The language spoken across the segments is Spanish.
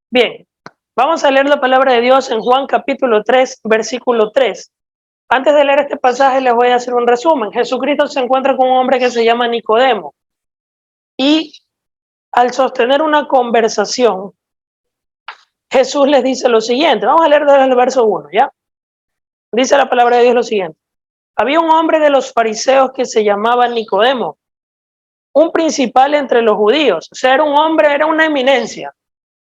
Bien, vamos a leer la palabra de Dios en Juan capítulo 3, versículo 3. Antes de leer este pasaje les voy a hacer un resumen. Jesucristo se encuentra con un hombre que se llama Nicodemo y al sostener una conversación, Jesús les dice lo siguiente. Vamos a leer desde el verso 1, ¿ya? Dice la palabra de Dios lo siguiente. Había un hombre de los fariseos que se llamaba Nicodemo, un principal entre los judíos. O sea, era un hombre, era una eminencia,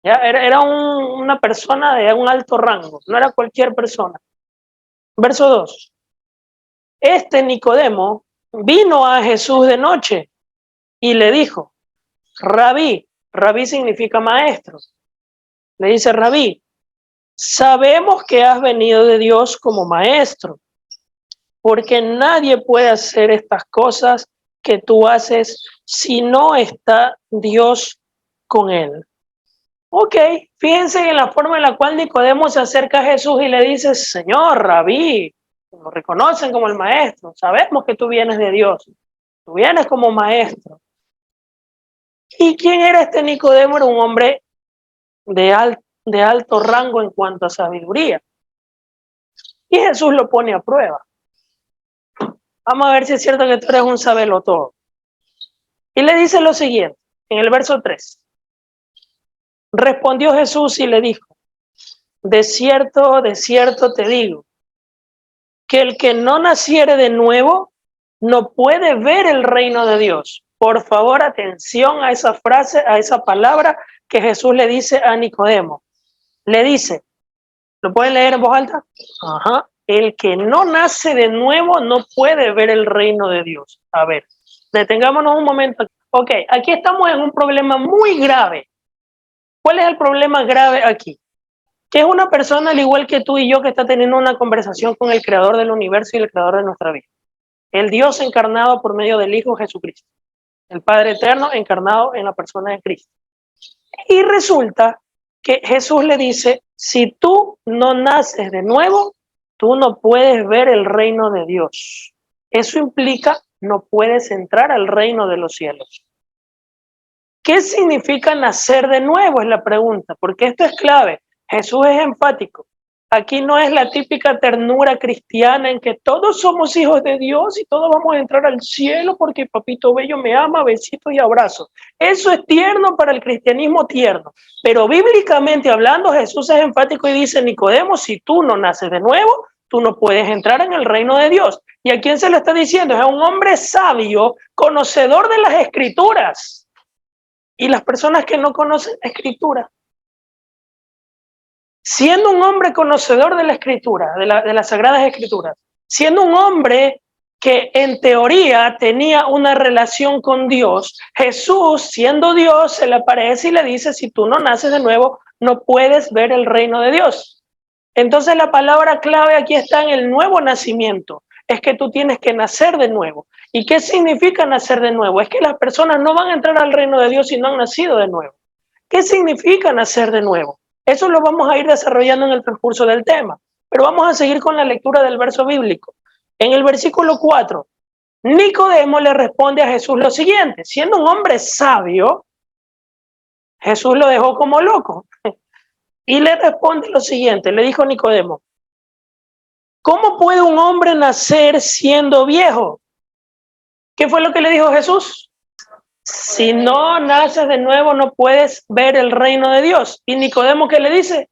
¿ya? Era una persona de un alto rango, no era cualquier persona. Verso 2. Este Nicodemo vino a Jesús de noche y le dijo, Rabí, Rabí significa maestro, le dice Rabí, sabemos que has venido de Dios como maestro, porque nadie puede hacer estas cosas que tú haces si no está Dios con él. Ok, fíjense en la forma en la cual Nicodemo se acerca a Jesús y le dice, Señor, Rabí, lo reconocen como el maestro, sabemos que tú vienes de Dios, tú vienes como maestro. ¿Y quién era este Nicodemo? Era un hombre de alto rango en cuanto a sabiduría. Y Jesús lo pone a prueba. Vamos a ver si es cierto que tú eres un sabelotodo. Y le dice lo siguiente, en el verso 3. Respondió Jesús y le dijo, de cierto te digo, que el que no naciere de nuevo no puede ver el reino de Dios. Por favor, atención a esa frase, a esa palabra que Jesús le dice a Nicodemo. Le dice, ¿lo pueden leer en voz alta? Ajá. El que no nace de nuevo no puede ver el reino de Dios. A ver, detengámonos un momento. Ok, aquí estamos en un problema muy grave. ¿Cuál es el problema grave aquí? Que es una persona al igual que tú y yo que está teniendo una conversación con el creador del universo y el creador de nuestra vida. El Dios encarnado por medio del Hijo Jesucristo. El Padre eterno encarnado en la persona de Cristo. Y resulta que Jesús le dice, si tú no naces de nuevo, tú no puedes ver el reino de Dios. Eso implica no puedes entrar al reino de los cielos. ¿Qué significa nacer de nuevo? Es la pregunta, porque esto es clave. Jesús es enfático. Aquí no es la típica ternura cristiana en que todos somos hijos de Dios y todos vamos a entrar al cielo porque Papito Bello me ama, besitos y abrazos. Eso es tierno para el cristianismo tierno. Pero bíblicamente hablando, Jesús es enfático y dice, Nicodemo, si tú no naces de nuevo, tú no puedes entrar en el reino de Dios. ¿Y a quién se lo está diciendo? Es a un hombre sabio, conocedor de las escrituras. Y las personas que no conocen la escritura, siendo un hombre conocedor de la escritura, de las sagradas escrituras, siendo un hombre que en teoría tenía una relación con Dios, Jesús, siendo Dios, se le aparece y le dice, si tú no naces de nuevo, no puedes ver el reino de Dios. Entonces la palabra clave aquí está en el nuevo nacimiento, es que tú tienes que nacer de nuevo. ¿Y qué significa nacer de nuevo? Es que las personas no van a entrar al reino de Dios si no han nacido de nuevo. ¿Qué significa nacer de nuevo? Eso lo vamos a ir desarrollando en el transcurso del tema, pero vamos a seguir con la lectura del verso bíblico. En el versículo 4, Nicodemo le responde a Jesús lo siguiente, siendo un hombre sabio, Jesús lo dejó como loco y le responde lo siguiente, le dijo Nicodemo, ¿cómo puede un hombre nacer siendo viejo? ¿Qué fue lo que le dijo Jesús? Si no naces de nuevo, no puedes ver el reino de Dios. Y Nicodemo, ¿qué le dice?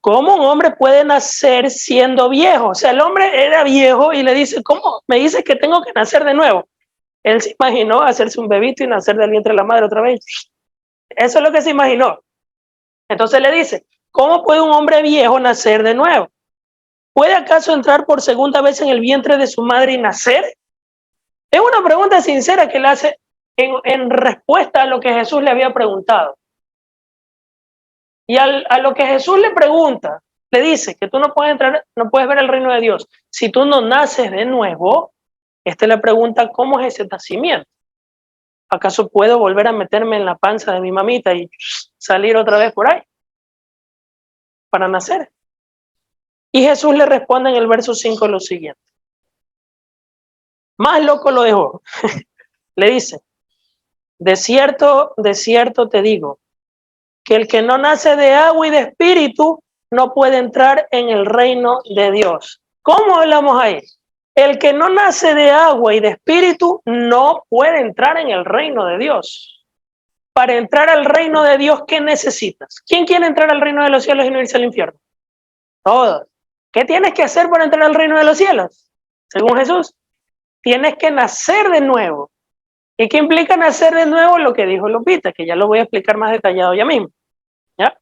¿Cómo un hombre puede nacer siendo viejo? O sea, el hombre era viejo y le dice, ¿cómo me dices que tengo que nacer de nuevo? Él se imaginó hacerse un bebito y nacer del vientre de la madre otra vez. Eso es lo que se imaginó. Entonces le dice, ¿cómo puede un hombre viejo nacer de nuevo? ¿Puede acaso entrar por segunda vez en el vientre de su madre y nacer? Es una pregunta sincera que le hace en respuesta a lo que Jesús le había preguntado. Y a lo que Jesús le pregunta, le dice que tú no puedes entrar, no puedes ver el reino de Dios si tú no naces de nuevo. Esta es la pregunta, ¿cómo es ese nacimiento? ¿Acaso puedo volver a meterme en la panza de mi mamita y salir otra vez por ahí para nacer? Y Jesús le responde en el verso 5 lo siguiente. Más loco lo dejó. Le dice, de cierto te digo, que el que no nace de agua y de espíritu no puede entrar en el reino de Dios. ¿Cómo hablamos ahí? El que no nace de agua y de espíritu no puede entrar en el reino de Dios. Para entrar al reino de Dios, ¿qué necesitas? ¿Quién quiere entrar al reino de los cielos y no irse al infierno? Todos. ¿Qué tienes que hacer para entrar al reino de los cielos? Según Jesús, tienes que nacer de nuevo. ¿Y qué implica nacer de nuevo? Lo que dijo Lupita, que ya lo voy a explicar más detallado ya mismo. ¿Ya?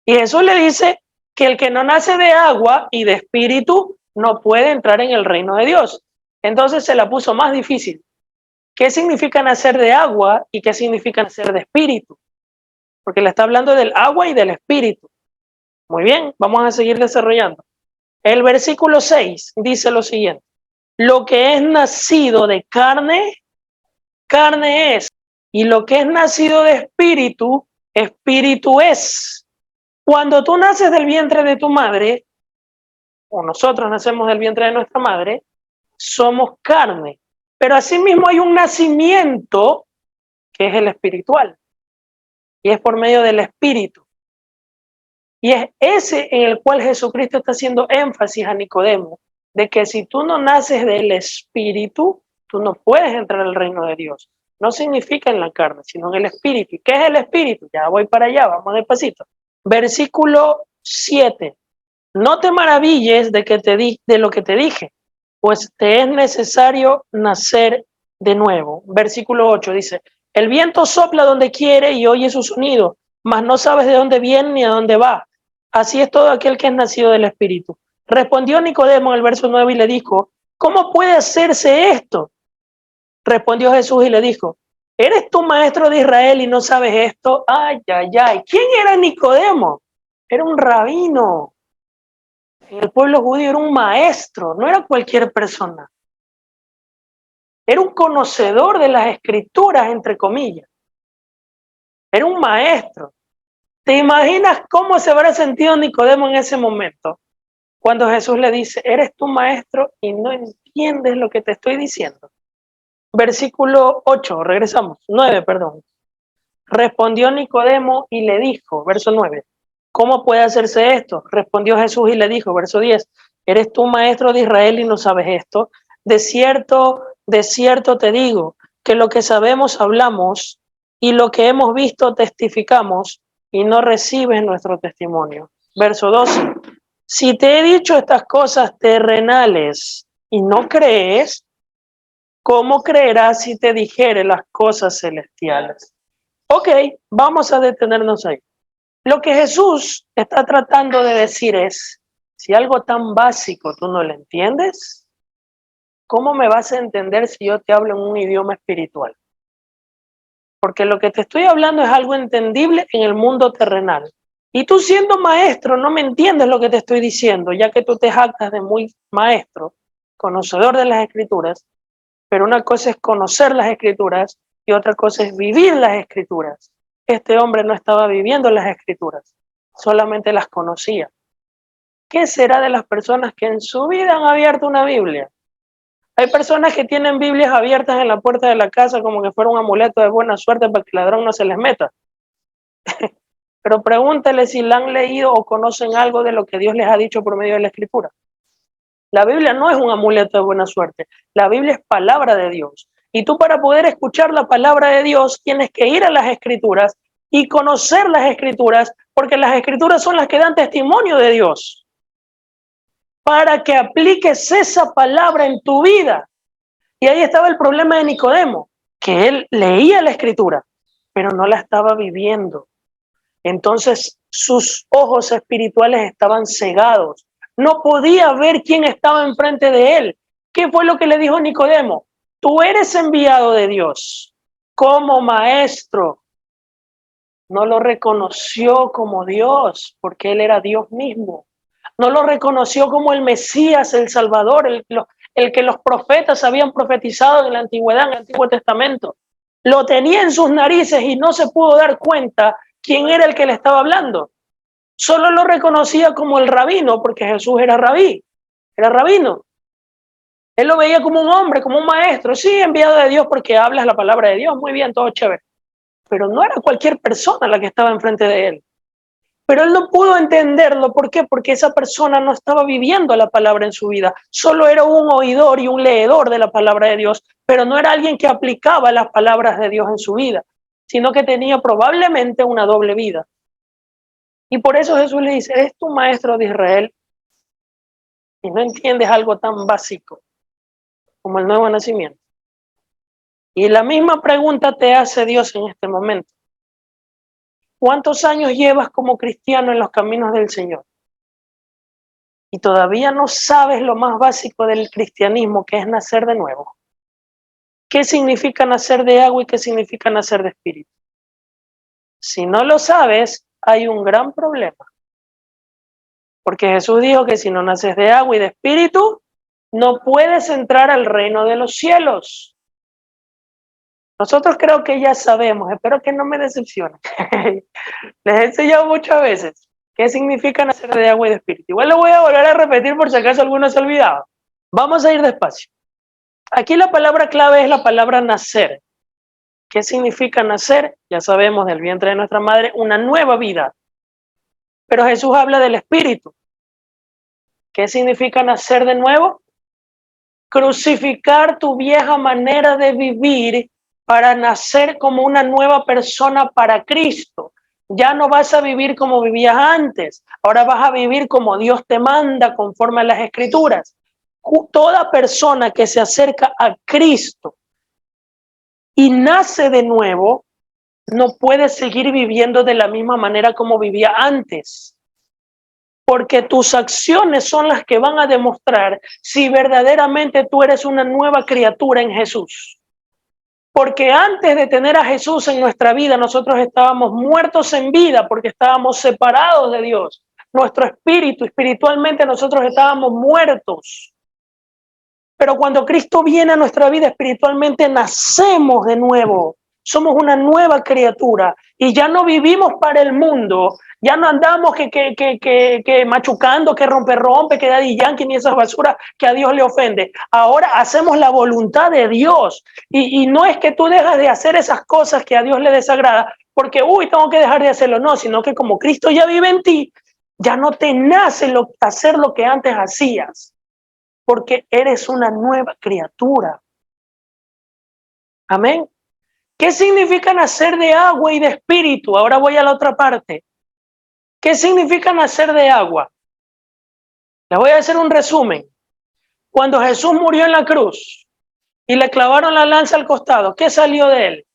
Y Jesús le dice que el que no nace de agua y de espíritu no puede entrar en el reino de Dios. Entonces se la puso más difícil. ¿Qué significa nacer de agua y qué significa nacer de espíritu? Porque le está hablando del agua y del espíritu. Muy bien, vamos a seguir desarrollando. El versículo 6 dice lo siguiente: lo que es nacido de carne, carne es, y lo que es nacido de espíritu, espíritu es. Cuando tú naces del vientre de tu madre, o nosotros nacemos del vientre de nuestra madre, somos carne. Pero asimismo hay un nacimiento que es el espiritual, y es por medio del espíritu. Y es ese en el cual Jesucristo está haciendo énfasis a Nicodemo, de que si tú no naces del espíritu, tú no puedes entrar al reino de Dios. No significa en la carne, sino en el espíritu. ¿Y qué es el espíritu? Ya voy para allá, vamos despacito. Versículo 7. No te maravilles de lo que te dije, pues te es necesario nacer de nuevo. Versículo 8 dice: el viento sopla donde quiere y oye su sonido, mas no sabes de dónde viene ni a dónde va. Así es todo aquel que es nacido del Espíritu. Respondió Nicodemo en el verso 9 y le dijo: ¿cómo puede hacerse esto? Respondió Jesús y le dijo: ¿eres tú maestro de Israel y no sabes esto? Ay, ay, ay. ¿Quién era Nicodemo? Era un rabino. En el pueblo judío era un maestro, no era cualquier persona. Era un conocedor de las escrituras, entre comillas. Era un maestro. ¿Te imaginas cómo se habrá sentido Nicodemo en ese momento? Cuando Jesús le dice: eres tu maestro y no entiendes lo que te estoy diciendo. Versículo 8, regresamos, 9, perdón. Respondió Nicodemo y le dijo, verso 9, ¿cómo puede hacerse esto? Respondió Jesús y le dijo, verso 10, ¿eres tú maestro de Israel y no sabes esto? De cierto te digo, que lo que sabemos hablamos y lo que hemos visto testificamos y no recibes nuestro testimonio. Verso 12, si te he dicho estas cosas terrenales y no crees, ¿cómo creerás si te dijere las cosas celestiales? Ok, vamos a detenernos ahí. Lo que Jesús está tratando de decir es, si algo tan básico tú no lo entiendes, ¿cómo me vas a entender si yo te hablo en un idioma espiritual? Porque lo que te estoy hablando es algo entendible en el mundo terrenal. Y tú siendo maestro no me entiendes lo que te estoy diciendo, ya que tú te jactas de muy maestro, conocedor de las escrituras, pero una cosa es conocer las escrituras y otra cosa es vivir las escrituras. Este hombre no estaba viviendo las escrituras, solamente las conocía. ¿Qué será de las personas que en su vida han abierto una Biblia? Hay personas que tienen Biblias abiertas en la puerta de la casa como que fuera un amuleto de buena suerte para que el ladrón no se les meta. Pero pregúntale si la han leído o conocen algo de lo que Dios les ha dicho por medio de la escritura. La Biblia no es un amuleto de buena suerte. La Biblia es palabra de Dios. Y tú, para poder escuchar la palabra de Dios, tienes que ir a las escrituras y conocer las escrituras, porque las escrituras son las que dan testimonio de Dios, para que apliques esa palabra en tu vida. Y ahí estaba el problema de Nicodemo, que él leía la escritura, pero no la estaba viviendo. Entonces sus ojos espirituales estaban cegados. No podía ver quién estaba enfrente de él. ¿Qué fue lo que le dijo Nicodemo? Tú eres enviado de Dios como maestro. No lo reconoció como Dios, porque él era Dios mismo. No lo reconoció como el Mesías, el Salvador, el que los profetas habían profetizado en la antigüedad, en el Antiguo Testamento. Lo tenía en sus narices y no se pudo dar cuenta quién era el que le estaba hablando. Solo lo reconocía como el rabino, porque Jesús era rabí, era rabino. Él lo veía como un hombre, como un maestro. Sí, enviado de Dios porque hablas la palabra de Dios. Muy bien, todo chévere. pero no era cualquier persona la que estaba enfrente de él. Pero él no pudo entenderlo. ¿Por qué? Porque esa persona no estaba viviendo la palabra en su vida. Solo era un oidor y un leedor de la palabra de Dios, pero no era alguien que aplicaba las palabras de Dios en su vida, sino que tenía probablemente una doble vida. Y por eso Jesús le dice, eres tu maestro de Israel y no entiendes algo tan básico como el nuevo nacimiento. Y la misma pregunta te hace Dios en este momento. ¿Cuántos años llevas como cristiano en los caminos del Señor? Y todavía no sabes lo más básico del cristianismo, que es nacer de nuevo. ¿Qué significa nacer de agua y qué significa nacer de espíritu? Si no lo sabes, hay un gran problema. Porque Jesús dijo que si no naces de agua y de espíritu, no puedes entrar al reino de los cielos. Nosotros creo que ya sabemos, espero que no me decepcionen. Les he enseñado muchas veces qué significa nacer de agua y de espíritu. Igual lo voy a volver a repetir por si acaso alguno se ha olvidado. Vamos a ir despacio. Aquí la palabra clave es la palabra nacer. ¿Qué significa nacer? Ya sabemos, del vientre de nuestra madre, una nueva vida. Pero Jesús habla del espíritu. ¿Qué significa nacer de nuevo? Crucificar tu vieja manera de vivir para nacer como una nueva persona para Cristo. Ya no vas a vivir como vivías antes, ahora vas a vivir como Dios te manda conforme a las Escrituras. Toda persona que se acerca a Cristo y nace de nuevo, no puede seguir viviendo de la misma manera como vivía antes. Porque tus acciones son las que van a demostrar si verdaderamente tú eres una nueva criatura en Jesús. Porque antes de tener a Jesús en nuestra vida, nosotros estábamos muertos en vida porque estábamos separados de Dios. Nuestro espíritu, espiritualmente nosotros estábamos muertos. Pero cuando Cristo viene a nuestra vida espiritualmente, nacemos de nuevo. Somos una nueva criatura y ya no vivimos para el mundo. Ya no andamos que machucando, que rompe, que Daddy Yankee ni esas basuras que a Dios le ofende. Ahora hacemos la voluntad de Dios. Y no es que tú dejas de hacer esas cosas que a Dios le desagrada porque, tengo que dejar de hacerlo. No, sino que como Cristo ya vive en ti, ya no te nace hacer lo que antes hacías. Porque eres una nueva criatura. Amén. ¿Qué significa nacer de agua y de espíritu? Ahora voy a la otra parte. ¿Qué significa nacer de agua? Les voy a hacer un resumen. Cuando Jesús murió en la cruz y le clavaron la lanza al costado, ¿qué salió de él?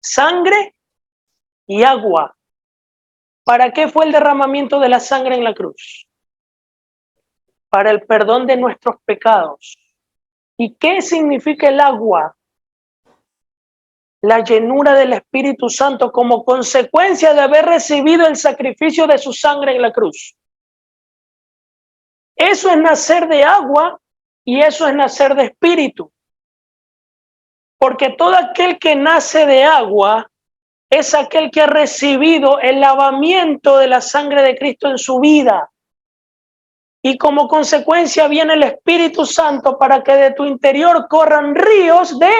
Sangre y agua. ¿Para qué fue el derramamiento de la sangre en la cruz? Para el perdón de nuestros pecados. ¿Y qué significa el agua? La llenura del Espíritu Santo como consecuencia de haber recibido el sacrificio de su sangre en la cruz. Eso es nacer de agua y eso es nacer de espíritu. Porque todo aquel que nace de agua es aquel que ha recibido el lavamiento de la sangre de Cristo en su vida. Y como consecuencia viene el Espíritu Santo para que de tu interior corran ríos de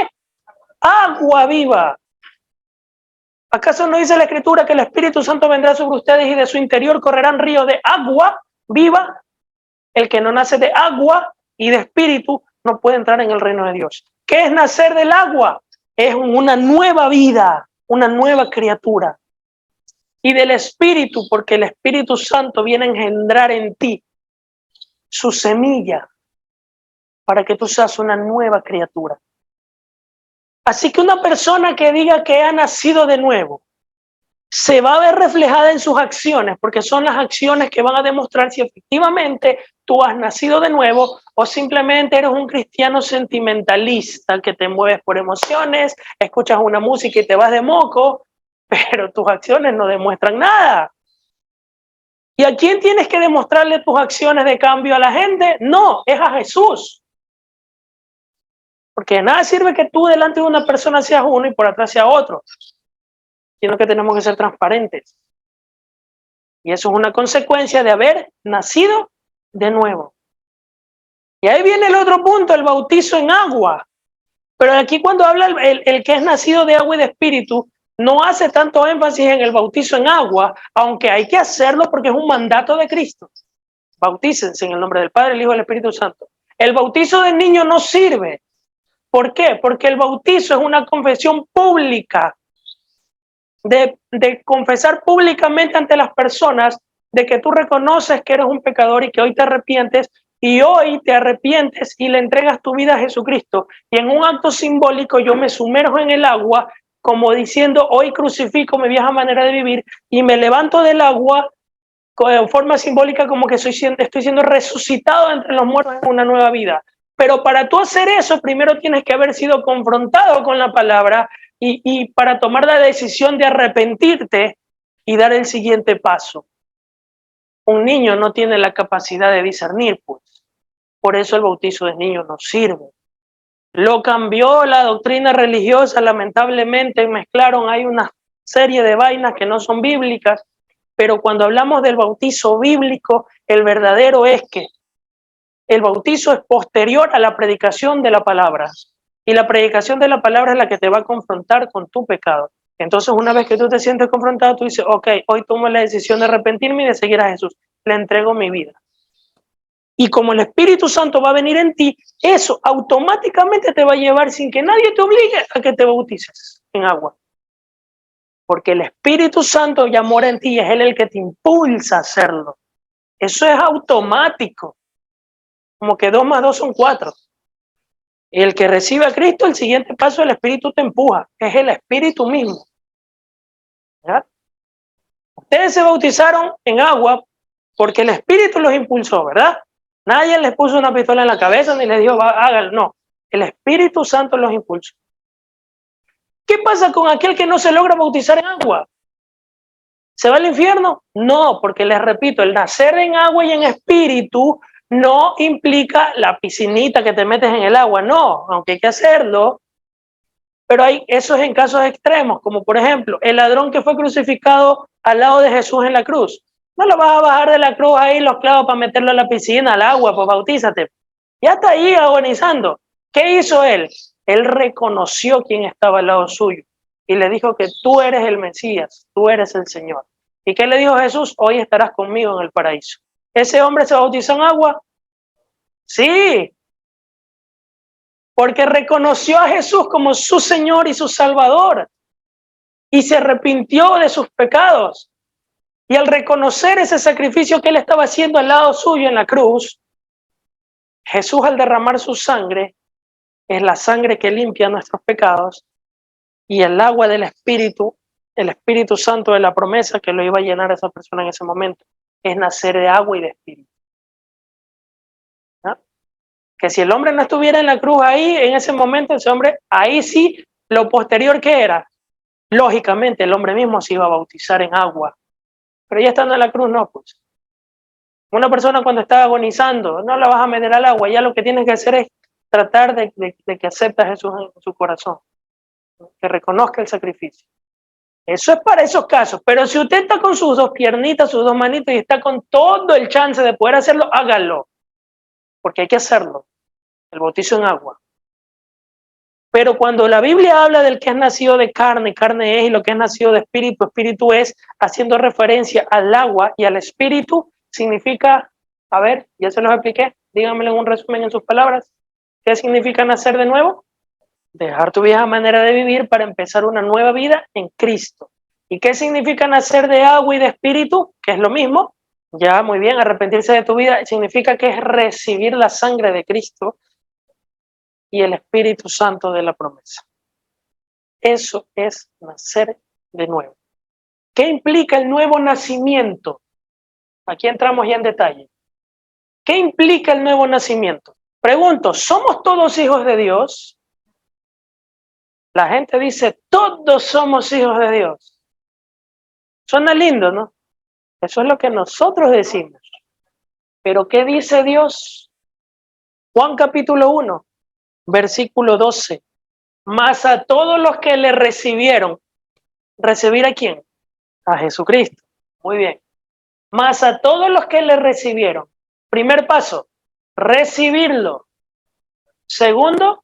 agua viva. ¿Acaso no dice la Escritura que el Espíritu Santo vendrá sobre ustedes y de su interior correrán ríos de agua viva? El que no nace de agua y de espíritu no puede entrar en el reino de Dios. ¿Qué es nacer del agua? Es una nueva vida, una nueva criatura. Y del espíritu, porque el Espíritu Santo viene a engendrar en ti su semilla para que tú seas una nueva criatura. Así que una persona que diga que ha nacido de nuevo se va a ver reflejada en sus acciones, porque son las acciones que van a demostrar si efectivamente tú has nacido de nuevo o simplemente eres un cristiano sentimentalista que te mueves por emociones, escuchas una música y te vas de moco, pero tus acciones no demuestran nada. ¿Y a quién tienes que demostrarle tus acciones de cambio a la gente? No, es a Jesús. Porque de nada sirve que tú delante de una persona seas uno y por atrás seas otro, sino que tenemos que ser transparentes. Y eso es una consecuencia de haber nacido de nuevo. Y ahí viene el otro punto, el bautizo en agua. Pero aquí cuando habla el que es nacido de agua y de espíritu, no hace tanto énfasis en el bautizo en agua, aunque hay que hacerlo porque es un mandato de Cristo. Bautícense en el nombre del Padre, el Hijo y el Espíritu Santo. El bautizo del niño no sirve. ¿Por qué? Porque el bautizo es una confesión pública, de confesar públicamente ante las personas de que tú reconoces que eres un pecador y que hoy te arrepientes, y hoy te arrepientes y le entregas tu vida a Jesucristo. Y en un acto simbólico yo me sumerjo en el agua, como diciendo, hoy crucifico mi vieja manera de vivir y me levanto del agua en forma simbólica, como que estoy siendo resucitado entre los muertos en una nueva vida. Pero para tú hacer eso, primero tienes que haber sido confrontado con la palabra y para tomar la decisión de arrepentirte y dar el siguiente paso. Un niño no tiene la capacidad de discernir, pues. Por eso el bautizo de niños no sirve. Lo cambió la doctrina religiosa, lamentablemente mezclaron, hay una serie de vainas que no son bíblicas, pero cuando hablamos del bautizo bíblico, el verdadero es que el bautizo es posterior a la predicación de la palabra. Y la predicación de la palabra es la que te va a confrontar con tu pecado. Entonces, una vez que tú te sientes confrontado, tú dices, ok, hoy tomo la decisión de arrepentirme y de seguir a Jesús. Le entrego mi vida. Y como el Espíritu Santo va a venir en ti, eso automáticamente te va a llevar sin que nadie te obligue a que te bautices en agua. Porque el Espíritu Santo ya mora en ti y es Él el que te impulsa a hacerlo. Eso es automático. Como que 2 más 2 son 4. El que recibe a Cristo, el siguiente paso, el Espíritu te empuja. Es el Espíritu mismo. ¿Ya? Ustedes se bautizaron en agua porque el Espíritu los impulsó, ¿verdad? Nadie les puso una pistola en la cabeza ni les dijo, hágalo. No, el Espíritu Santo los impulsó. ¿Qué pasa con aquel que no se logra bautizar en agua? ¿Se va al infierno? No, porque les repito, el nacer en agua y en espíritu no implica la piscinita que te metes en el agua, no, aunque hay que hacerlo, pero eso es en casos extremos, como por ejemplo, el ladrón que fue crucificado al lado de Jesús en la cruz. No lo vas a bajar de la cruz ahí los clavos para meterlo a la piscina, al agua, pues bautízate. Ya está ahí agonizando. ¿Qué hizo él? Él reconoció quién estaba al lado suyo y le dijo que tú eres el Mesías, tú eres el Señor. ¿Y qué le dijo Jesús? Hoy estarás conmigo en el paraíso. ¿Ese hombre se bautizó en agua? Sí, porque reconoció a Jesús como su Señor y su Salvador y se arrepintió de sus pecados. Y al reconocer ese sacrificio que él estaba haciendo al lado suyo en la cruz, Jesús, al derramar su sangre, es la sangre que limpia nuestros pecados, y el agua del Espíritu, el Espíritu Santo de la promesa que lo iba a llenar a esa persona en ese momento, es nacer de agua y de Espíritu. ¿No? Que si el hombre no estuviera en la cruz ahí, en ese momento, ese hombre, ahí sí, lo posterior que era, lógicamente el hombre mismo se iba a bautizar en agua, pero ya estando en la cruz no, pues. Una persona cuando está agonizando, no la vas a meter al agua, ya lo que tienes que hacer es tratar de que acepte a Jesús en su corazón, que reconozca el sacrificio. Eso es para esos casos, pero si usted está con sus 2 piernitas, sus 2 manitos y está con todo el chance de poder hacerlo, hágalo, porque hay que hacerlo, el bautizo en agua. Pero cuando la Biblia habla del que es nacido de carne, carne es, y lo que es nacido de espíritu, espíritu es, haciendo referencia al agua y al espíritu, significa, a ver, ya se los expliqué, díganmelo en un resumen en sus palabras, ¿qué significa nacer de nuevo? Dejar tu vieja manera de vivir para empezar una nueva vida en Cristo. ¿Y qué significa nacer de agua y de espíritu? Que es lo mismo, ya muy bien, arrepentirse de tu vida significa que es recibir la sangre de Cristo y el Espíritu Santo de la promesa. Eso es nacer de nuevo. ¿Qué implica el nuevo nacimiento? Aquí entramos ya en detalle. ¿Qué implica el nuevo nacimiento? Pregunto, ¿somos todos hijos de Dios? La gente dice, todos somos hijos de Dios. Suena lindo, ¿no? Eso es lo que nosotros decimos. Pero ¿qué dice Dios? Juan capítulo 1, versículo 12. Mas a todos los que le recibieron, ¿recibir a quién? A Jesucristo. Muy bien. Mas a todos los que le recibieron. Primer paso, recibirlo. Segundo,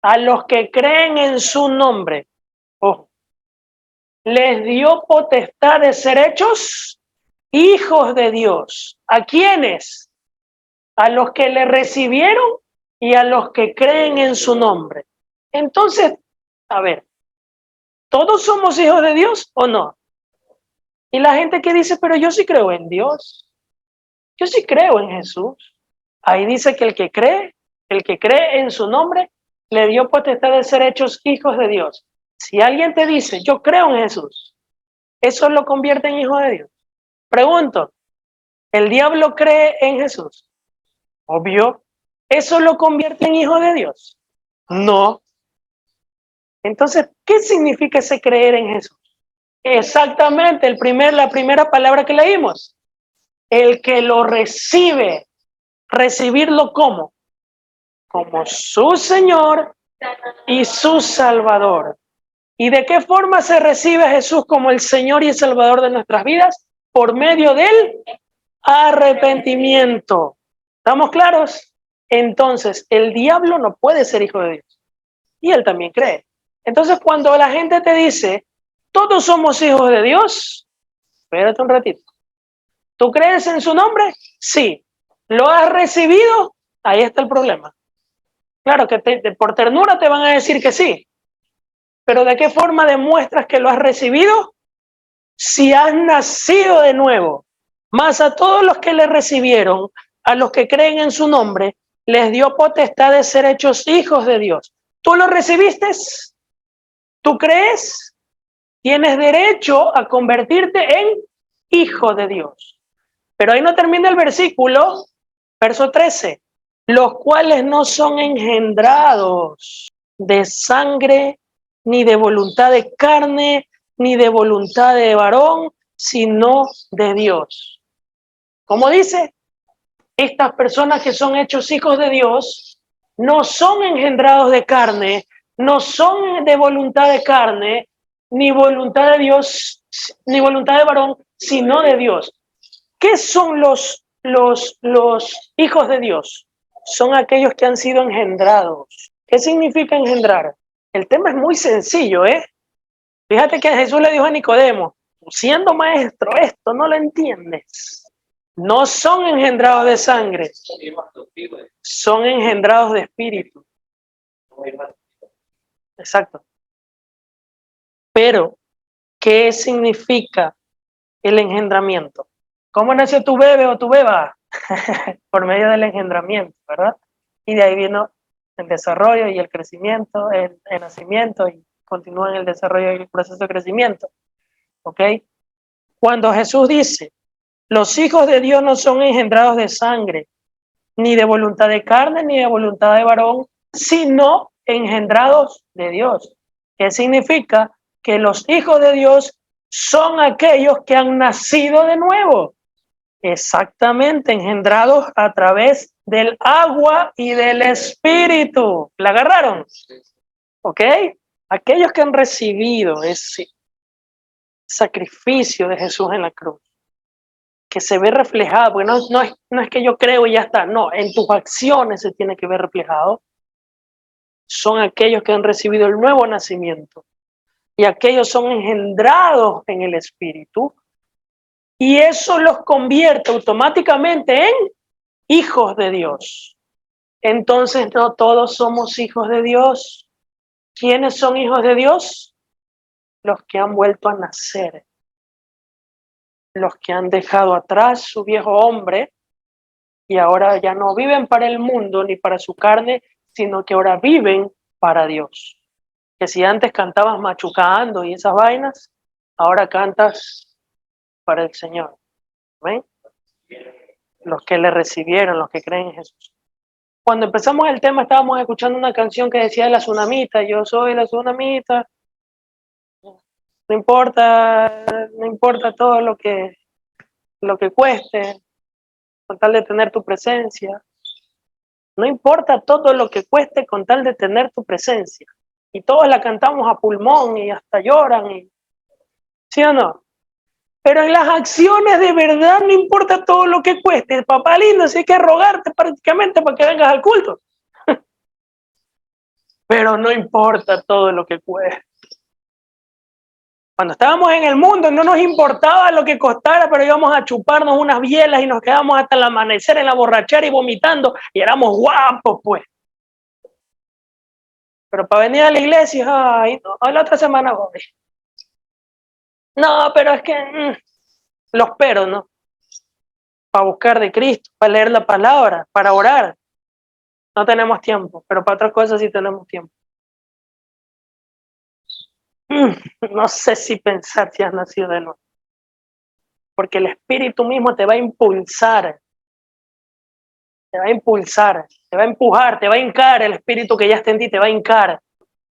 a los que creen en su nombre. Ojo, les dio potestad de ser hechos hijos de Dios. ¿A quiénes? A los que le recibieron y a los que creen en su nombre. Entonces, a ver, ¿todos somos hijos de Dios o no? Y la gente que dice, pero yo sí creo en Dios, yo sí creo en Jesús. Ahí dice que el que cree en su nombre, le dio potestad de ser hechos hijos de Dios. Si alguien te dice, yo creo en Jesús, ¿eso lo convierte en hijo de Dios? Pregunto, ¿el diablo cree en Jesús? Obvio. ¿Eso lo convierte en hijo de Dios? No. Entonces, ¿qué significa ese creer en Jesús? Exactamente, la primera palabra que leímos. El que lo recibe, recibirlo como su Señor y su Salvador. ¿Y de qué forma se recibe a Jesús como el Señor y el Salvador de nuestras vidas? Por medio del arrepentimiento. ¿Estamos claros? Entonces, el diablo no puede ser hijo de Dios. Y él también cree. Entonces, cuando la gente te dice, todos somos hijos de Dios, espérate un ratito. ¿Tú crees en su nombre? Sí. ¿Lo has recibido? Ahí está el problema. Claro que por ternura te van a decir que sí. Pero ¿de qué forma demuestras que lo has recibido? Si has nacido de nuevo. Más a todos los que le recibieron, a los que creen en su nombre, les dio potestad de ser hechos hijos de Dios. ¿Tú lo recibiste? ¿Tú crees? Tienes derecho a convertirte en hijo de Dios. Pero ahí no termina el versículo, verso 13. Los cuales no son engendrados de sangre, ni de voluntad de carne, ni de voluntad de varón, sino de Dios. ¿Cómo dice? Estas personas que son hechos hijos de Dios no son engendrados de carne, no son de voluntad de carne, ni voluntad de Dios, ni voluntad de varón, sino de Dios. ¿Qué son los hijos de Dios? Son aquellos que han sido engendrados. ¿Qué significa engendrar? El tema es muy sencillo, ¿eh? Fíjate que Jesús le dijo a Nicodemo, siendo maestro, esto no lo entiendes. No son engendrados de sangre, son engendrados de espíritu. Exacto. Pero, ¿qué significa el engendramiento? ¿Cómo nació tu bebé o tu beba? Por medio del engendramiento, ¿verdad? Y de ahí vino el desarrollo y el crecimiento, el nacimiento, y continúa en el desarrollo y el proceso de crecimiento. ¿Ok? Cuando Jesús dice, los hijos de Dios no son engendrados de sangre, ni de voluntad de carne, ni de voluntad de varón, sino engendrados de Dios. ¿Qué significa? Que los hijos de Dios son aquellos que han nacido de nuevo. Exactamente, engendrados a través del agua y del espíritu. ¿La agarraron? ¿Ok? Aquellos que han recibido ese sacrificio de Jesús en la cruz, que se ve reflejado, porque no es que yo creo y ya está, no, en tus acciones se tiene que ver reflejado, son aquellos que han recibido el nuevo nacimiento, y aquellos son engendrados en el espíritu, y eso los convierte automáticamente en hijos de Dios. Entonces no todos somos hijos de Dios. ¿Quiénes son hijos de Dios? Los que han vuelto a nacer, los que han dejado atrás su viejo hombre y ahora ya no viven para el mundo ni para su carne, sino que ahora viven para Dios. Que si antes cantabas machucando y esas vainas, ahora cantas para el Señor. ¿Ven? Los que le recibieron, los que creen en Jesús. Cuando empezamos el tema estábamos escuchando una canción que decía la tsunamita, yo soy la tsunamita. No importa todo lo que cueste, con tal de tener tu presencia. No importa todo lo que cueste con tal de tener tu presencia. Y todos la cantamos a pulmón y hasta lloran. ¿Sí o no? Pero en las acciones de verdad no importa todo lo que cueste. Papá lindo, sí hay que rogarte prácticamente para que vengas al culto. Pero no importa todo lo que cueste. Cuando estábamos en el mundo no nos importaba lo que costara, pero íbamos a chuparnos unas bielas y nos quedamos hasta el amanecer en la borrachera y vomitando y éramos guapos, pues. Pero para venir a la iglesia, ay, no, la otra semana voy. No, pero es que los peros, ¿no? Para buscar de Cristo, para leer la palabra, para orar. No tenemos tiempo, pero para otras cosas sí tenemos tiempo. No sé si pensar si has nacido de nuevo. Porque el Espíritu mismo te va a impulsar, te va a impulsar, te va a empujar, te va a hincar. El Espíritu que ya está en ti te va a hincar.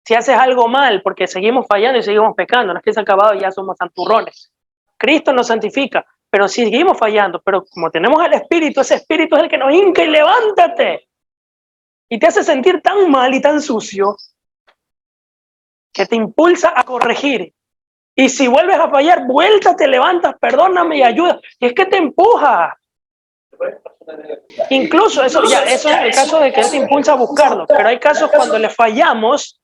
Si haces algo mal, porque seguimos fallando y seguimos pecando, no es que se ha acabado y ya somos santurrones. Cristo nos santifica, pero seguimos fallando. Pero como tenemos al Espíritu, ese Espíritu es el que nos hinca y levántate. Y te hace sentir tan mal y tan sucio que te impulsa a corregir. Y si vuelves a fallar, vuelta, te levantas, perdóname y ayuda. Y es que te empuja. Incluso eso es el caso de que él te impulsa a buscarlo. Pero hay casos cuando le fallamos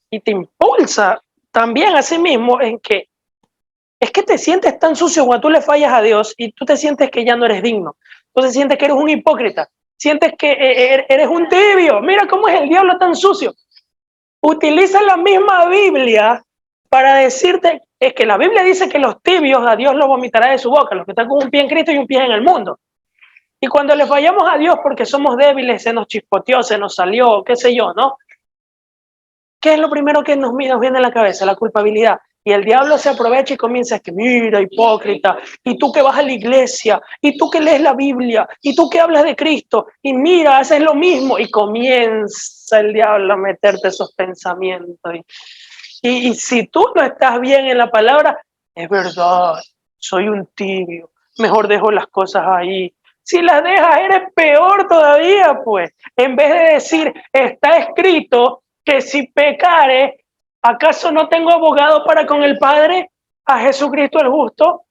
y te impulsa también a sí mismo en que es que te sientes tan sucio cuando tú le fallas a Dios y tú te sientes que ya no eres digno. Tú te sientes que eres un hipócrita. Sientes que eres un tibio. Mira cómo es el diablo tan sucio. Utiliza la misma Biblia para decirte, es que la Biblia dice que los tibios a Dios los vomitará de su boca, los que están con un pie en Cristo y un pie en el mundo. Y cuando le fallamos a Dios porque somos débiles, se nos chispoteó, se nos salió, qué sé yo, ¿no? ¿Qué es lo primero que nos viene a la cabeza? La culpabilidad. Y el diablo se aprovecha y comienza a que, mira, hipócrita, y tú que vas a la iglesia, y tú que lees la Biblia, y tú que hablas de Cristo, y mira, haces lo mismo, y comienza el diablo a meterte esos pensamientos. Y si tú no estás bien en la palabra, es verdad, soy un tibio, mejor dejo las cosas ahí. Si las dejas, eres peor todavía, pues. En vez de decir, está escrito que si pecare, ¿acaso no tengo abogado para con el Padre? A Jesucristo el justo.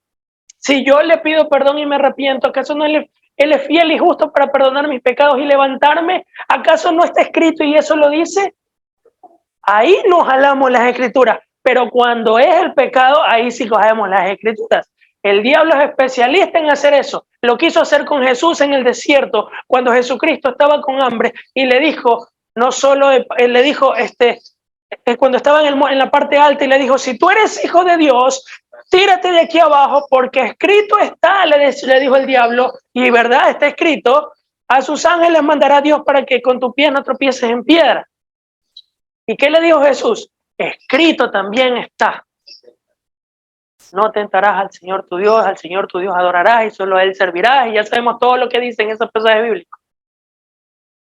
Si yo le pido perdón y me arrepiento, ¿acaso no él es fiel y justo para perdonar mis pecados y levantarme? ¿Acaso no está escrito y eso lo dice? Ahí nos jalamos las escrituras, pero cuando es el pecado, ahí sí cogemos las escrituras. El diablo es especialista en hacer eso. Lo quiso hacer con Jesús en el desierto, cuando Jesucristo estaba con hambre y le dijo, no solo, le dijo, cuando estaba en la parte alta y le dijo, si tú eres hijo de Dios, tírate de aquí abajo porque escrito está, le dijo el diablo, y verdad está escrito, a sus ángeles mandará Dios para que con tu pie no tropieces en piedra. ¿Y qué le dijo Jesús? Escrito también está. No tentarás al Señor tu Dios adorarás y solo a Él servirás. Y ya sabemos todo lo que dicen esos pasajes bíblicos.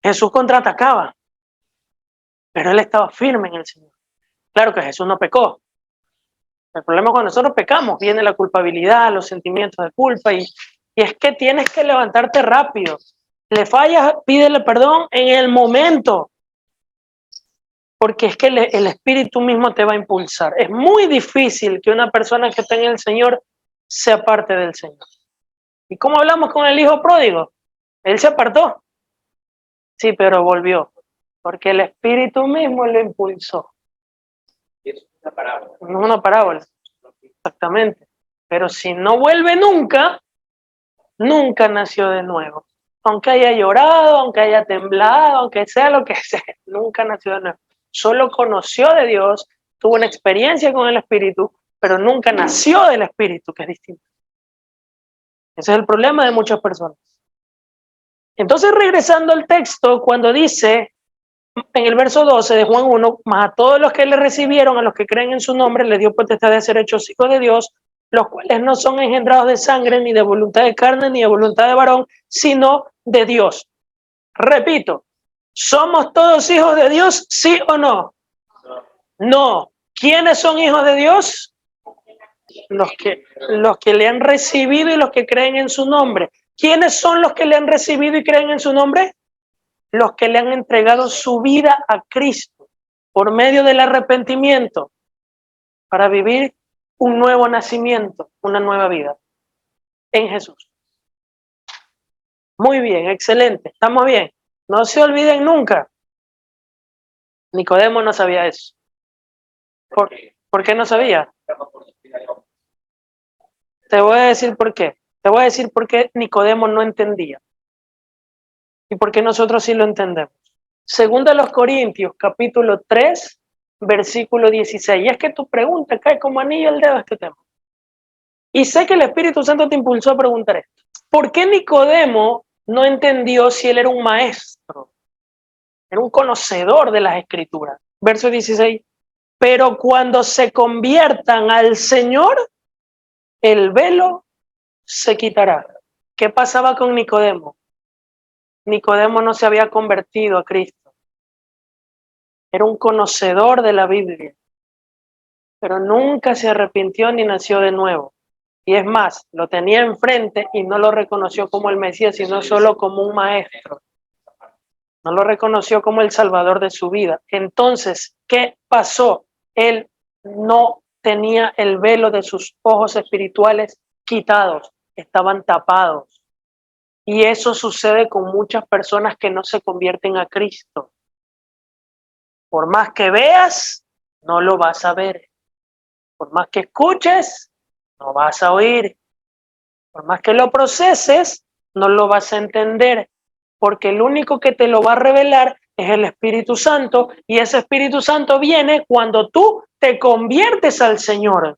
Jesús contraatacaba, pero Él estaba firme en el Señor. Claro que Jesús no pecó. El problema es cuando nosotros pecamos, viene la culpabilidad, los sentimientos de culpa y es que tienes que levantarte rápido. Le fallas, pídele perdón en el momento. Porque es que el Espíritu mismo te va a impulsar. Es muy difícil que una persona que está en el Señor se aparte del Señor. ¿Y cómo hablamos con el hijo pródigo? Él se apartó. Sí, pero volvió. Porque el Espíritu mismo lo impulsó. Es una parábola. No es una parábola. Exactamente. Pero si no vuelve nunca, nunca nació de nuevo. Aunque haya llorado, aunque haya temblado, aunque sea lo que sea, nunca nació de nuevo. Solo conoció de Dios, tuvo una experiencia con el Espíritu, pero nunca nació del Espíritu, que es distinto. Ese es el problema de muchas personas. Entonces, regresando al texto, cuando dice en el verso 12 de Juan 1, más a todos los que le recibieron, a los que creen en su nombre, le dio potestad de ser hechos hijos de Dios, los cuales no son engendrados de sangre, ni de voluntad de carne, ni de voluntad de varón, sino de Dios. Repito, ¿somos todos hijos de Dios, sí o no? No. ¿Quiénes son hijos de Dios? Los que le han recibido y los que creen en su nombre. ¿Quiénes son los que le han recibido y creen en su nombre? Los que le han entregado su vida a Cristo por medio del arrepentimiento para vivir un nuevo nacimiento, una nueva vida en Jesús. Muy bien, excelente, estamos bien. No se olviden nunca. Nicodemo no sabía eso. ¿Por qué no sabía? Te voy a decir por qué. Te voy a decir por qué Nicodemo no entendía y por qué nosotros sí lo entendemos. Segunda a los Corintios, capítulo 3, versículo 16. Y es que tu pregunta cae como anillo al dedo a este tema. Y sé que el Espíritu Santo te impulsó a preguntar esto. ¿Por qué Nicodemo no entendió si él era un maestro? Era un conocedor de las Escrituras. Verso 16. Pero cuando se conviertan al Señor, el velo se quitará. ¿Qué pasaba con Nicodemo? Nicodemo no se había convertido a Cristo. Era un conocedor de la Biblia, pero nunca se arrepintió ni nació de nuevo. Y es más, lo tenía enfrente y no lo reconoció como el Mesías, sino solo como un maestro. No lo reconoció como el salvador de su vida. Entonces, ¿qué pasó? Él no tenía el velo de sus ojos espirituales quitados, estaban tapados. Y eso sucede con muchas personas que no se convierten a Cristo. Por más que veas, no lo vas a ver. Por más que escuches, no vas a oír. Por más que lo proceses, no lo vas a entender. Porque el único que te lo va a revelar es el Espíritu Santo. Y ese Espíritu Santo viene cuando tú te conviertes al Señor.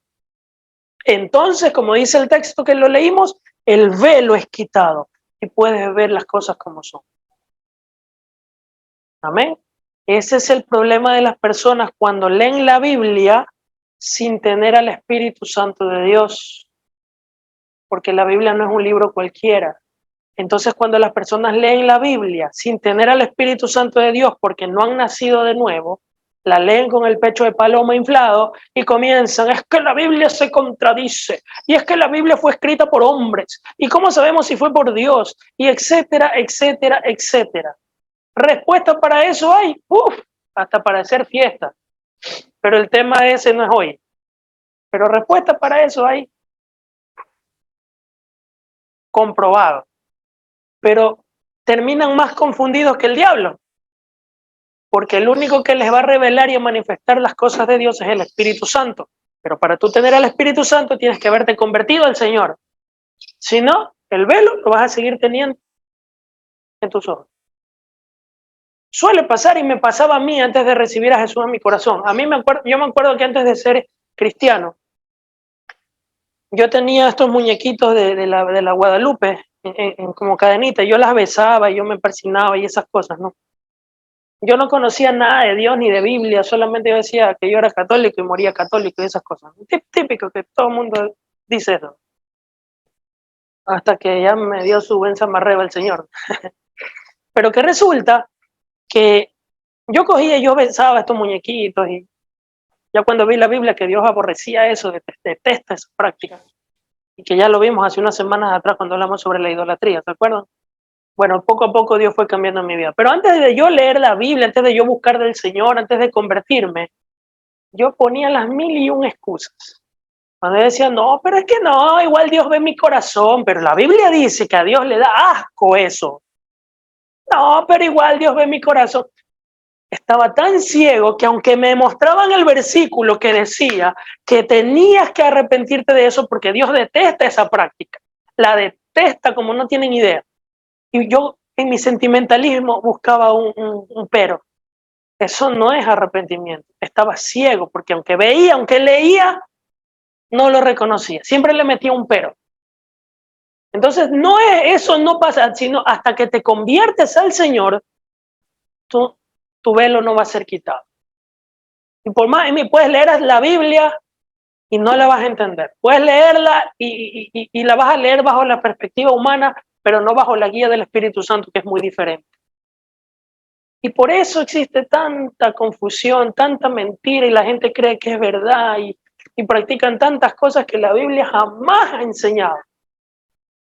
Entonces, como dice el texto que lo leímos, el velo es quitado y puedes ver las cosas como son. Amén. Ese es el problema de las personas cuando leen la Biblia sin tener al Espíritu Santo de Dios, porque la Biblia no es un libro cualquiera. Entonces, cuando las personas leen la Biblia sin tener al Espíritu Santo de Dios porque no han nacido de nuevo, la leen con el pecho de paloma inflado y comienzan, es que la Biblia se contradice, y es que la Biblia fue escrita por hombres, y cómo sabemos si fue por Dios, y etcétera, etcétera, etcétera. Respuesta para eso hay, hasta para hacer fiesta. Pero el tema ese no es hoy. Pero respuesta para eso hay, comprobado. Pero terminan más confundidos que el diablo. Porque el único que les va a revelar y a manifestar las cosas de Dios es el Espíritu Santo. Pero para tú tener al Espíritu Santo tienes que haberte convertido al Señor. Si no, el velo lo vas a seguir teniendo en tus ojos. Suele pasar y me pasaba a mí antes de recibir a Jesús en mi corazón. Yo me acuerdo que antes de ser cristiano, yo tenía estos muñequitos de la Guadalupe como cadenita. Yo las besaba y yo me persignaba y esas cosas, ¿no? Yo no conocía nada de Dios ni de Biblia, solamente yo decía que yo era católico y moría católico y esas cosas. Típico que todo el mundo dice eso. Hasta que ya me dio su buen zamarreba el Señor. Pero que resulta que yo cogía y yo besaba estos muñequitos y ya cuando vi la Biblia que Dios aborrecía eso, detesta esa práctica, y que ya lo vimos hace unas semanas atrás cuando hablamos sobre la idolatría, ¿se acuerdan? Bueno, poco a poco Dios fue cambiando mi vida. Pero antes de yo leer la Biblia, antes de yo buscar del Señor, antes de convertirme, yo ponía las 1001 excusas. Cuando yo decía, no, pero es que no, igual Dios ve mi corazón, pero la Biblia dice que a Dios le da asco eso. No, pero igual Dios ve mi corazón. Estaba tan ciego que aunque me mostraban el versículo que decía que tenías que arrepentirte de eso porque Dios detesta esa práctica, la detesta como no tienen idea. Y yo en mi sentimentalismo buscaba un pero. Eso no es arrepentimiento. Estaba ciego porque aunque veía, aunque leía, no lo reconocía. Siempre le metía un pero. Entonces, eso no pasa, sino hasta que te conviertes al Señor, tu velo no va a ser quitado. Y por más, puedes leer la Biblia y no la vas a entender. Puedes leerla y la vas a leer bajo la perspectiva humana, pero no bajo la guía del Espíritu Santo, que es muy diferente. Y por eso existe tanta confusión, tanta mentira, y la gente cree que es verdad, y practican tantas cosas que la Biblia jamás ha enseñado.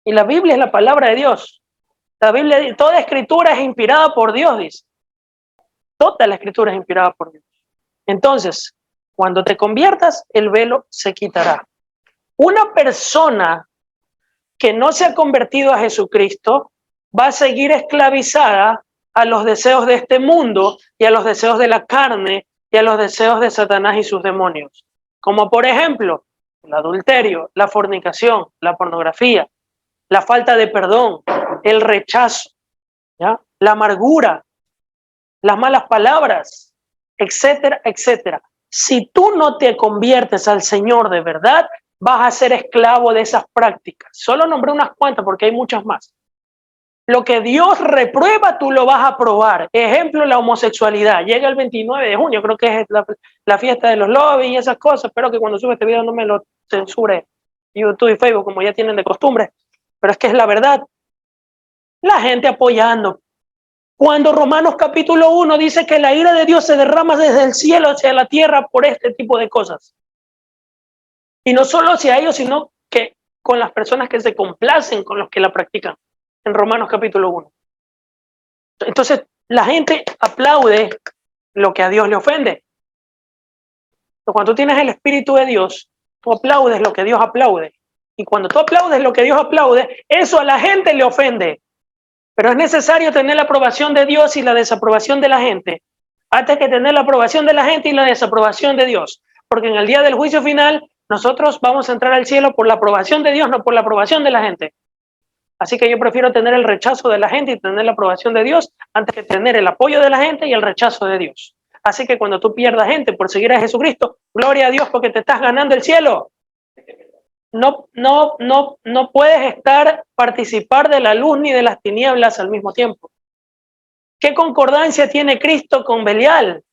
Y la Biblia es la palabra de Dios. La Biblia, toda escritura es inspirada por Dios, dice. Toda la escritura es inspirada por Dios. Entonces, cuando te conviertas, el velo se quitará. Una persona que no se ha convertido a Jesucristo va a seguir esclavizada a los deseos de este mundo y a los deseos de la carne y a los deseos de Satanás y sus demonios. Como por ejemplo, el adulterio, la fornicación, la pornografía, la falta de perdón, el rechazo, ¿ya? La amargura, las malas palabras, etcétera, etcétera. Si tú no te conviertes al Señor de verdad, vas a ser esclavo de esas prácticas. Solo nombré unas cuantas porque hay muchas más. Lo que Dios reprueba, tú lo vas a probar. Ejemplo, la homosexualidad. Llega el 29 de junio, creo que es la fiesta de los lobbies y esas cosas. Espero que cuando sube este video no me lo censure YouTube y Facebook, como ya tienen de costumbre. Pero es que es la verdad. La gente apoyando. Cuando Romanos capítulo 1 dice que la ira de Dios se derrama desde el cielo hacia la tierra por este tipo de cosas. Y no solo hacia ellos, sino que con las personas que se complacen con los que la practican. En Romanos capítulo 1. Entonces, la gente aplaude lo que a Dios le ofende. Pero cuando tú tienes el Espíritu de Dios, tú aplaudes lo que Dios aplaude. Y cuando tú aplaudes lo que Dios aplaude, eso a la gente le ofende. Pero es necesario tener la aprobación de Dios y la desaprobación de la gente, antes que tener la aprobación de la gente y la desaprobación de Dios. Porque en el día del juicio final, nosotros vamos a entrar al cielo por la aprobación de Dios, no por la aprobación de la gente. Así que yo prefiero tener el rechazo de la gente y tener la aprobación de Dios antes que tener el apoyo de la gente y el rechazo de Dios. Así que cuando tú pierdas gente por seguir a Jesucristo, gloria a Dios porque te estás ganando el cielo. No puedes participar de la luz ni de las tinieblas al mismo tiempo. ¿Qué concordancia tiene Cristo con Belial?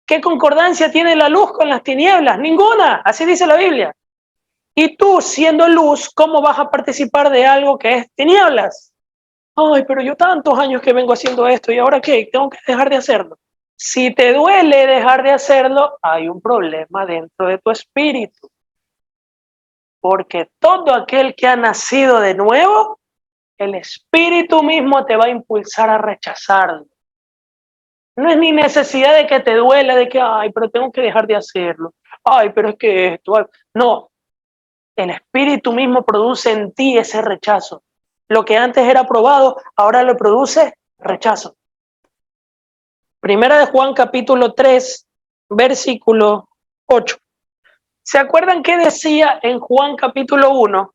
¿Qué concordancia tiene la luz con las tinieblas? Ninguna, así dice la Biblia. Y tú, siendo luz, ¿cómo vas a participar de algo que es tinieblas? Ay, pero yo tantos años que vengo haciendo esto y ahora ¿qué? Tengo que dejar de hacerlo. Si te duele dejar de hacerlo, hay un problema dentro de tu espíritu. Porque todo aquel que ha nacido de nuevo, el espíritu mismo te va a impulsar a rechazarlo. No es ni necesidad de que te duele, de que, ay, pero tengo que dejar de hacerlo. Ay, pero es que esto. No, el espíritu mismo produce en ti ese rechazo. Lo que antes era aprobado, ahora lo produce rechazo. Primera de Juan capítulo 3, versículo 8. ¿Se acuerdan qué decía en Juan capítulo 1?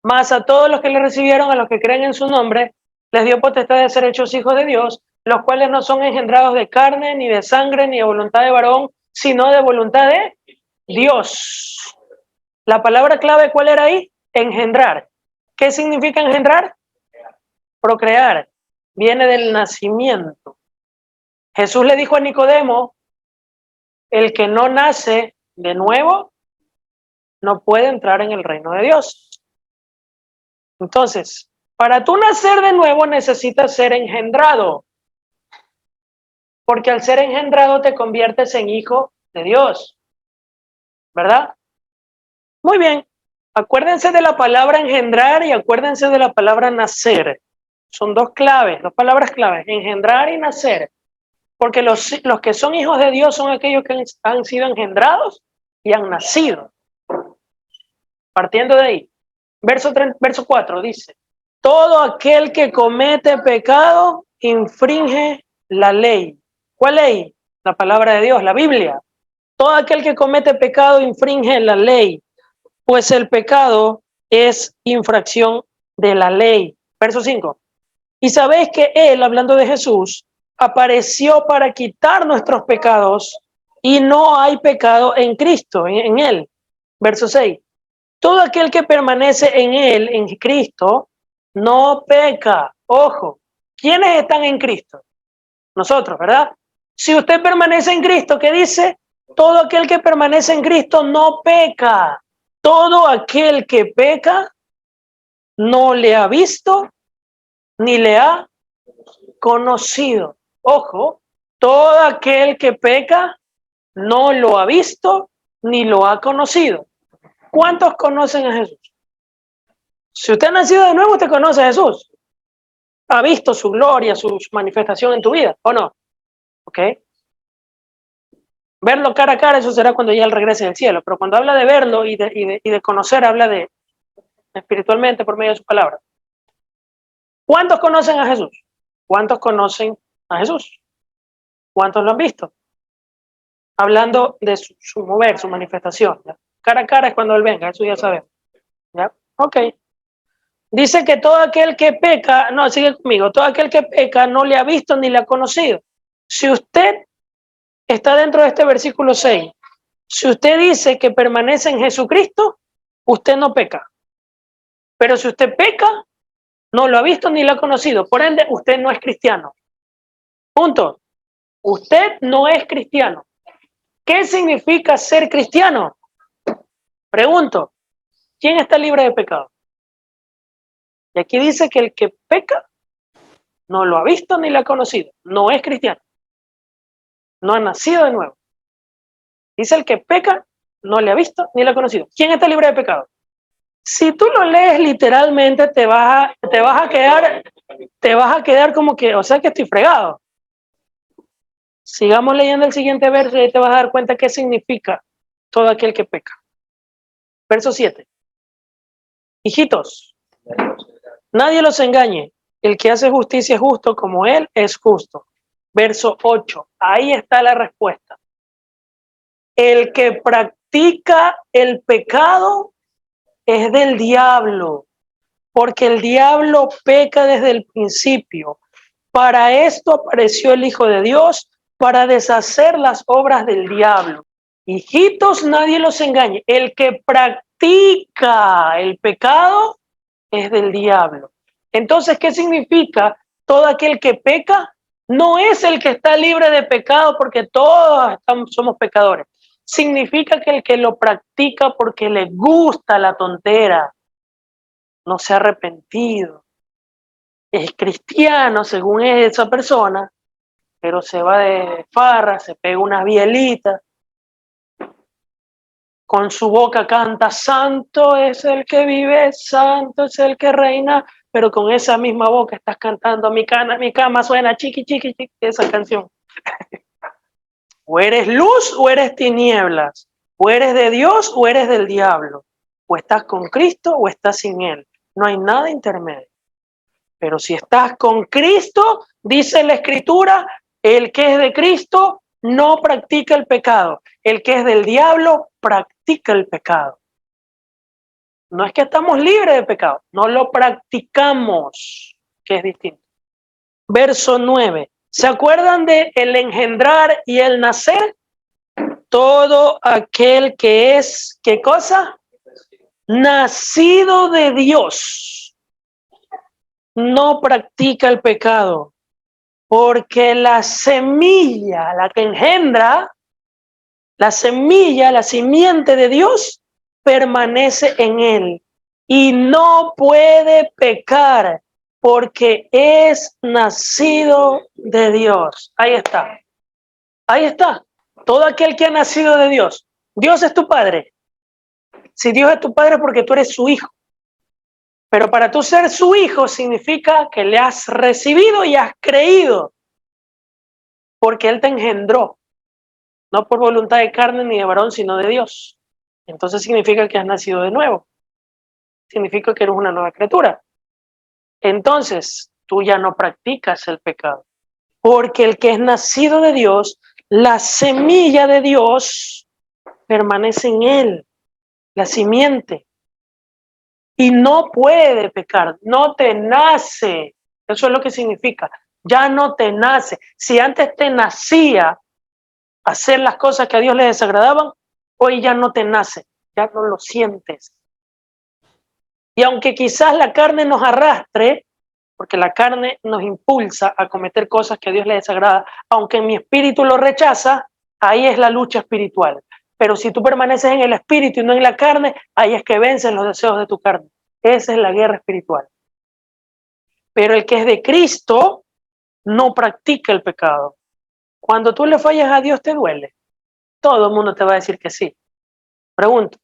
Mas a todos los que le recibieron, a los que creen en su nombre, les dio potestad de ser hechos hijos de Dios, los cuales no son engendrados de carne, ni de sangre, ni de voluntad de varón, sino de voluntad de Dios. La palabra clave, ¿cuál era ahí? Engendrar. ¿Qué significa engendrar? Procrear. Viene del nacimiento. Jesús le dijo a Nicodemo, el que no nace de nuevo no puede entrar en el reino de Dios. Entonces, para tú nacer de nuevo necesitas ser engendrado, porque al ser engendrado te conviertes en hijo de Dios, ¿verdad? Muy bien, acuérdense de la palabra engendrar y acuérdense de la palabra nacer. Son dos claves, dos palabras claves, engendrar y nacer, porque los que son hijos de Dios son aquellos que han sido engendrados y han nacido. Partiendo de ahí, verso 4 dice, todo aquel que comete pecado infringe la ley. ¿Cuál ley? La palabra de Dios, la Biblia. Todo aquel que comete pecado infringe la ley, pues el pecado es infracción de la ley. Verso 5. Y sabéis que Él, hablando de Jesús, apareció para quitar nuestros pecados y no hay pecado en Cristo, en Él. Verso 6. Todo aquel que permanece en Él, en Cristo, no peca. Ojo, ¿quiénes están en Cristo? Nosotros, ¿verdad? Si usted permanece en Cristo, ¿qué dice? Todo aquel que permanece en Cristo no peca. Todo aquel que peca no le ha visto ni le ha conocido. Ojo, todo aquel que peca no lo ha visto ni lo ha conocido. ¿Cuántos conocen a Jesús? Si usted ha nacido de nuevo, usted conoce a Jesús. Ha visto su gloria, su manifestación en tu vida, ¿o no? ¿Ok? Verlo cara a cara, eso será cuando ya él regrese del cielo. Pero cuando habla de verlo y de conocer, habla de espiritualmente por medio de su palabra. ¿Cuántos conocen a Jesús? ¿Cuántos conocen a Jesús? ¿Cuántos lo han visto? Hablando de su mover, su manifestación. ¿Ya? Cara a cara es cuando Él venga, eso ya sabemos. ¿Ya? Ok. Dice que todo aquel que peca, no, sigue conmigo, todo aquel que peca no le ha visto ni le ha conocido. Si usted está dentro de este versículo 6, si usted dice que permanece en Jesucristo, usted no peca. Pero si usted peca, no lo ha visto ni lo ha conocido. Por ende, usted no es cristiano. Punto. Usted no es cristiano. ¿Qué significa ser cristiano? Pregunto, ¿quién está libre de pecado? Y aquí dice que el que peca no lo ha visto ni lo ha conocido. No es cristiano. No ha nacido de nuevo. Dice el que peca no le ha visto ni lo ha conocido. ¿Quién está libre de pecado? Si tú lo lees literalmente, te vas a quedar como que, o sea que estoy fregado. Sigamos leyendo el siguiente verso y te vas a dar cuenta qué significa todo aquel que peca. Verso 7. Hijitos, nadie los engañe. El que hace justicia es justo como Él es justo. Verso 8. Ahí está la respuesta. El que practica el pecado es del diablo, porque el diablo peca desde el principio. Para esto apareció el Hijo de Dios, para deshacer las obras del diablo. Hijitos, nadie los engañe. El que practica el pecado es del diablo. Entonces, ¿qué significa? Todo aquel que peca no es el que está libre de pecado porque todos somos pecadores. Significa que el que lo practica porque le gusta la tontera, no se ha arrepentido, es cristiano según esa persona, pero se va de farra, se pega unas bielitas, con su boca canta, santo es el que vive, santo es el que reina, pero con esa misma boca estás cantando, mi cama suena chiqui, chiqui, chiqui, esa canción. O eres luz o eres tinieblas, o eres de Dios o eres del diablo, o estás con Cristo o estás sin Él, no hay nada intermedio. Pero si estás con Cristo, dice la Escritura, el que es de Cristo no practica el pecado. El que es del diablo practica el pecado. No es que estamos libres de pecado, no lo practicamos, que es distinto. Verso 9. ¿Se acuerdan de el engendrar y el nacer? Todo aquel que es, ¿qué cosa? Nacido de Dios, no practica el pecado. Porque la semilla, la que engendra, la semilla, la simiente de Dios, permanece en él y no puede pecar porque es nacido de Dios. Ahí está. Ahí está. Todo aquel que ha nacido de Dios. Dios es tu padre. Si Dios es tu padre es porque tú eres su hijo. Pero para tú ser su hijo significa que le has recibido y has creído. Porque Él te engendró, no por voluntad de carne ni de varón, sino de Dios. Entonces significa que has nacido de nuevo. Significa que eres una nueva criatura. Entonces, tú ya no practicas el pecado. Porque el que es nacido de Dios, la semilla de Dios permanece en él, la simiente. Y no puede pecar, no te nace. Eso es lo que significa. Ya no te nace. Si antes te nacía hacer las cosas que a Dios le desagradaban, hoy ya no te nace, ya no lo sientes. Y aunque quizás la carne nos arrastre, porque la carne nos impulsa a cometer cosas que a Dios le desagrada, aunque mi espíritu lo rechaza, ahí es la lucha espiritual. Pero si tú permaneces en el espíritu y no en la carne, ahí es que vencen los deseos de tu carne. Esa es la guerra espiritual. Pero el que es de Cristo no practica el pecado. Cuando tú le fallas a Dios, te duele. Todo el mundo te va a decir que sí. Pregunto,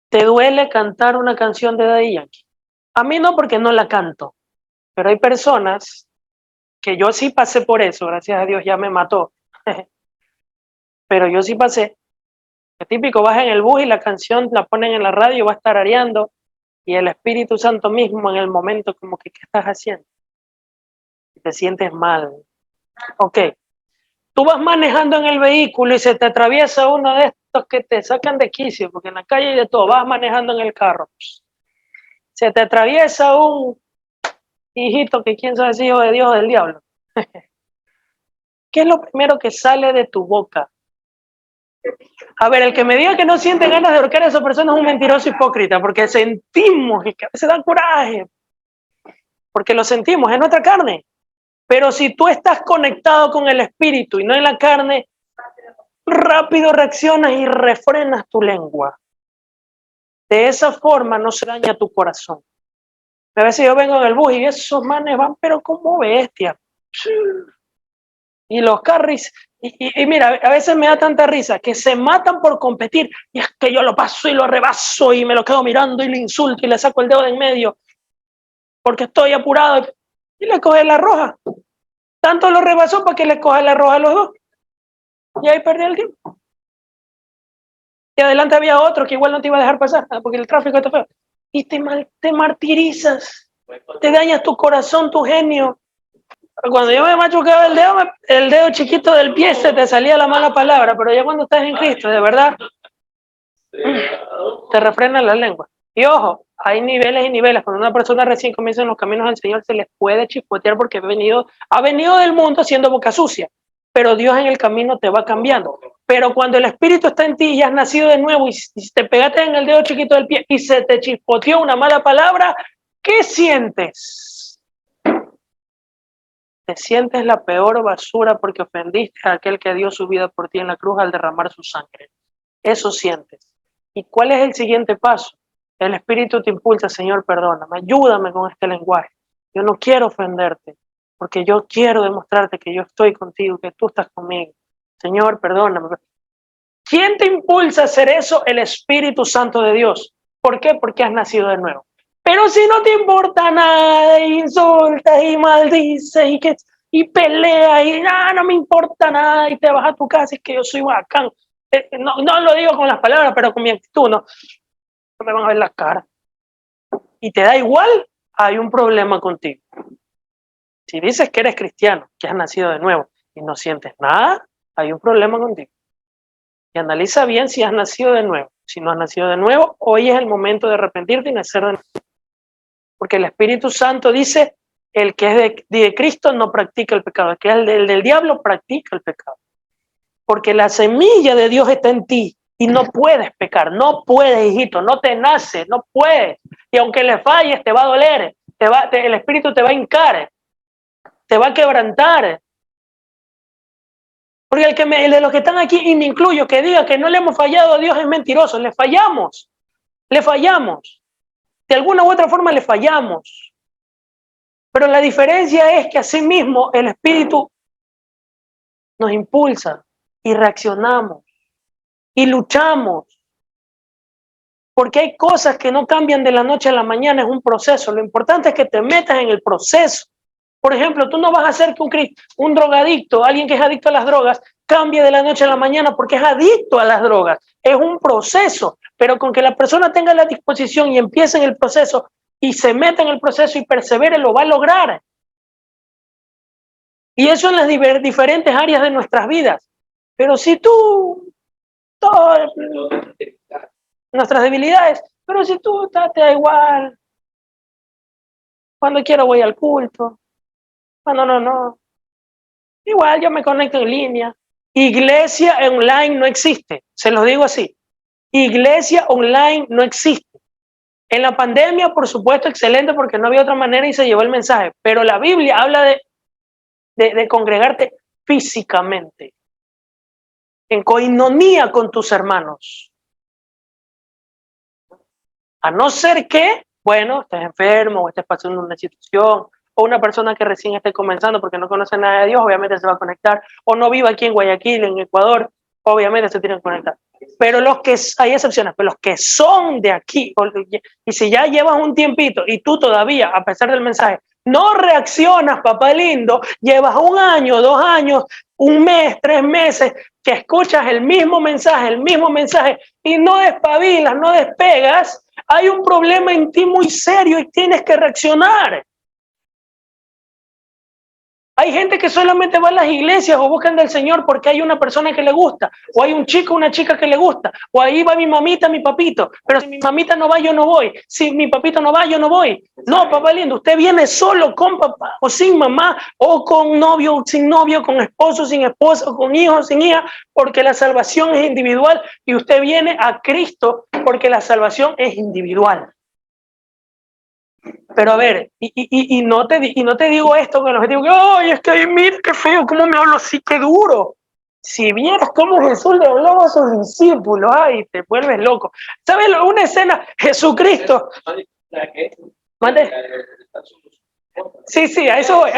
¿te duele cantar una canción de Daddy Yankee? A mí no, porque no la canto, pero hay personas que yo sí pasé por eso, gracias a Dios ya me mató, pero yo sí pasé. Es típico, vas en el bus y la canción la ponen en la radio y vas a estar areando y el Espíritu Santo mismo en el momento como que, ¿qué estás haciendo? Y te sientes mal. Ok, tú vas manejando en el vehículo y se te atraviesa uno de estos estos que te sacan de quicio, porque en la calle hay de todo, vas manejando en el carro, se te atraviesa un hijito que quién sabe si hijo de Dios o del diablo. ¿Qué es lo primero que sale de tu boca? A ver, el que me diga que no siente ganas de ahorcar a esa persona es un mentiroso hipócrita, porque sentimos y que a veces da coraje, porque lo sentimos, es nuestra carne. Pero si tú estás conectado con el espíritu y no en la carne, rápido reaccionas y refrenas tu lengua. De esa forma no se daña tu corazón. A veces yo vengo en el bus y esos manes van, pero como bestia. Y los carros, y mira, a veces me da tanta risa que se matan por competir. Y es que yo lo paso y lo rebaso y me lo quedo mirando y le insulto y le saco el dedo de en medio porque estoy apurado. Y le coge la roja. Tanto lo rebasó para que le coja la roja a los dos. Y ahí perdí el tiempo. Y adelante había otro que igual no te iba a dejar pasar porque el tráfico está feo. Y te martirizas, te dañas tu corazón, tu genio. Cuando yo me machucaba el dedo chiquito del pie se te salía la mala palabra, pero ya cuando estás en Cristo, de verdad, te refrena la lengua. Y ojo, hay niveles y niveles. Cuando una persona recién comienza en los caminos del Señor, se les puede chispotear porque ha venido del mundo siendo boca sucia, pero Dios en el camino te va cambiando. Pero cuando el Espíritu está en ti y has nacido de nuevo y te pegaste en el dedo chiquito del pie y se te chispoteó una mala palabra, ¿qué sientes? Te sientes la peor basura porque ofendiste a aquel que dio su vida por ti en la cruz al derramar su sangre. Eso sientes. ¿Y cuál es el siguiente paso? El Espíritu te impulsa, Señor, perdóname, ayúdame con este lenguaje. Yo no quiero ofenderte, porque yo quiero demostrarte que yo estoy contigo, que tú estás conmigo. Señor, perdóname. ¿Quién te impulsa a hacer eso? El Espíritu Santo de Dios. ¿Por qué? Porque has nacido de nuevo. Pero si no te importa nada, insultas y maldices y peleas y no me importa nada y te vas a tu casa y es que yo soy bacán. No lo digo con las palabras, pero con mi actitud, no me van a ver las caras. Y te da igual, hay un problema contigo. Si dices que eres cristiano, que has nacido de nuevo y no sientes nada, hay un problema contigo. Y analiza bien si has nacido de nuevo. Si no has nacido de nuevo, hoy es el momento de arrepentirte y nacer de nuevo. Porque el Espíritu Santo dice, el que es de Cristo no practica el pecado, el que es el del diablo practica el pecado. Porque la semilla de Dios está en ti y no puedes pecar, no puedes, hijito, no te nace, no puedes. Y aunque le falles, te va a doler, el Espíritu te va a hincar, te va a quebrantar. Porque el de los que están aquí, y me incluyo, que diga que no le hemos fallado a Dios es mentiroso, le fallamos. De alguna u otra forma le fallamos. Pero la diferencia es que asimismo el Espíritu nos impulsa y reaccionamos y luchamos. Porque hay cosas que no cambian de la noche a la mañana, es un proceso. Lo importante es que te metas en el proceso. Por ejemplo, tú no vas a hacer que un drogadicto, alguien que es adicto a las drogas, cambie de la noche a la mañana porque es adicto a las drogas. Es un proceso, pero con que la persona tenga la disposición y empiece en el proceso y se meta en el proceso y persevere, lo va a lograr. Y eso en las diferentes áreas de nuestras vidas. Pero si tú, todas nuestras debilidades, pero si tú te da igual, cuando quiero voy al culto, no. Igual yo me conecto en línea. Iglesia online no existe, se los digo así. Iglesia online no existe. En la pandemia, por supuesto, excelente porque no había otra manera y se llevó el mensaje. Pero la Biblia habla de congregarte físicamente, en coinonía con tus hermanos. A no ser que, bueno, estés enfermo o estés pasando una situación, o una persona que recién esté comenzando porque no conoce nada de Dios, obviamente se va a conectar, o no viva aquí en Guayaquil, en Ecuador, obviamente se tienen que conectar. Pero hay excepciones, pero los que son de aquí, y si ya llevas un tiempito y tú todavía, a pesar del mensaje, no reaccionas, papá lindo, llevas 1 año, 2 años, 1 mes, 3 meses, que escuchas el mismo mensaje y no despabilas, no despegas, hay un problema en ti muy serio y tienes que reaccionar. Hay gente que solamente va a las iglesias o buscan del Señor porque hay una persona que le gusta, o hay un chico o una chica que le gusta, o ahí va mi mamita, mi papito, pero si mi mamita no va, yo no voy, si mi papito no va, yo no voy. No, papá lindo, usted viene solo con papá o sin mamá, o con novio o sin novio, con esposo, sin esposa, con hijo, sin hija, porque la salvación es individual y usted viene a Cristo porque la salvación es individual. Pero a ver, y no te digo esto con el objetivo que, ay, es que mira qué feo, cómo me hablo así, qué duro. Si vieras cómo Jesús le hablaba a sus discípulos, ay, te vuelves loco. ¿Sabes una escena? Jesucristo. ¿Mande? Sí, a eso voy.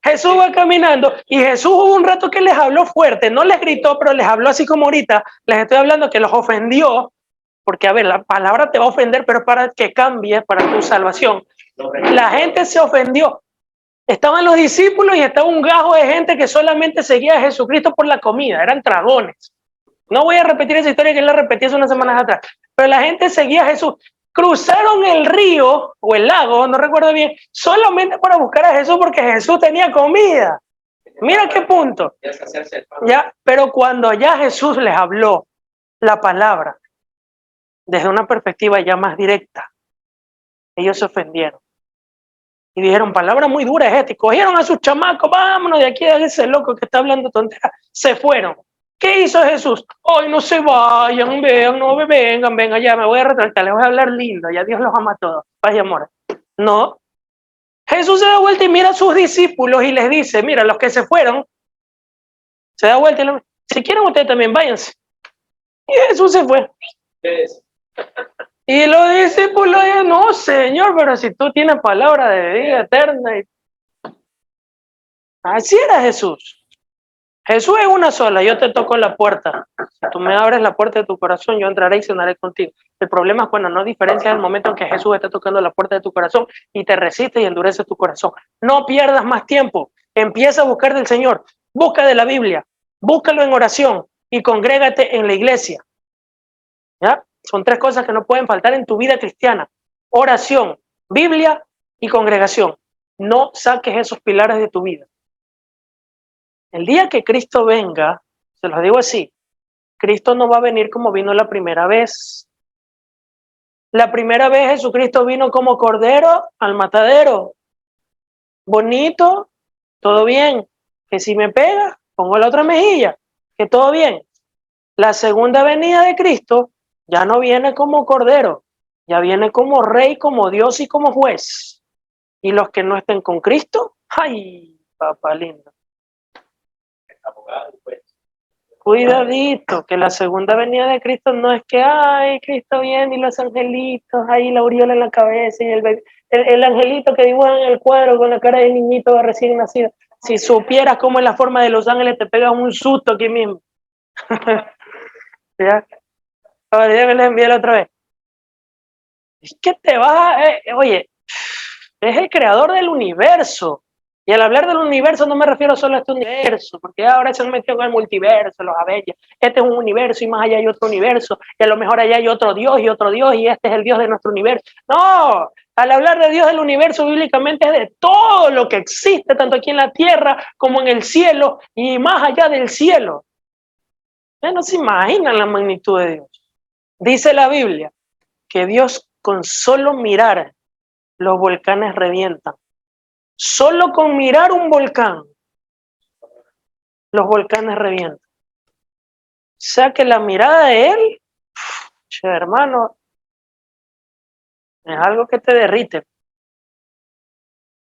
Jesús va caminando y Jesús hubo un rato que les habló fuerte, no les gritó, pero les habló así como ahorita, les estoy hablando que los ofendió, porque a ver, la palabra te va a ofender, pero para que cambie, para tu salvación. La gente se ofendió. Estaban los discípulos y estaba un gajo de gente que solamente seguía a Jesucristo por la comida, eran dragones. No voy a repetir esa historia que él la repetí hace unas semanas atrás, pero la gente seguía a Jesús. Cruzaron el río o el lago, no recuerdo bien, solamente para buscar a Jesús porque Jesús tenía comida. Mira qué punto. Ya, pero cuando ya Jesús les habló la palabra desde una perspectiva ya más directa, ellos se ofendieron. Y dijeron, palabra muy dura es esta. Y cogieron a sus chamacos, vámonos de aquí, de ese loco que está hablando tonteras. Se fueron. ¿Qué hizo Jesús? Hoy no se vayan, vengan, ya me voy a retractar, les voy a hablar lindo, ya Dios los ama a todos, paz y amor. No. Jesús se da vuelta y mira a sus discípulos y les dice, mira, los que se fueron, se da vuelta y les dice, si quieren ustedes también váyanse. Y Jesús se fue. Y los discípulos dicen, no, Señor, pero si tú tienes palabra de vida eterna. Así era Jesús. Jesús es una sola, yo te toco la puerta. Si tú me abres la puerta de tu corazón, yo entraré y cenaré contigo. El problema es cuando no diferencias el momento en que Jesús está tocando la puerta de tu corazón y te resiste y endurece tu corazón. No pierdas más tiempo. Empieza a buscar del Señor. Busca de la Biblia. Búscalo en oración y congrégate en la iglesia. ¿Ya? Son tres cosas que no pueden faltar en tu vida cristiana. Oración, Biblia y congregación. No saques esos pilares de tu vida. El día que Cristo venga, se los digo así, Cristo no va a venir como vino la primera vez. La primera vez Jesucristo vino como cordero al matadero. Bonito, todo bien. Que si me pega, pongo la otra mejilla. Que todo bien. La segunda venida de Cristo ya no viene como cordero, ya viene como rey, como Dios y como juez. Y los que no estén con Cristo, ¡ay, papá lindo! Cuidadito, que la segunda venida de Cristo no es que, ay, Cristo viene y los angelitos, ahí la aureola en la cabeza y el angelito que dibujan en el cuadro con la cara del niñito recién nacido. Si supieras cómo es la forma de los ángeles, te pegas un susto aquí mismo. ¿Ya? Ahora ya me les envié la otra vez. Es que te vas oye, es el creador del universo. Y al hablar del universo no me refiero solo a este universo, porque ahora se han metido en el multiverso, los Avengers. Este es un universo y más allá hay otro universo, y a lo mejor allá hay otro Dios, y este es el Dios de nuestro universo. No, al hablar de Dios del universo bíblicamente es de todo lo que existe, tanto aquí en la tierra como en el cielo, y más allá del cielo. Ustedes no se imaginan la magnitud de Dios. Dice la Biblia que Dios con solo mirar los volcanes revientan. Solo con mirar un volcán, los volcanes revientan. O sea que la mirada de él, hermano, es algo que te derrite.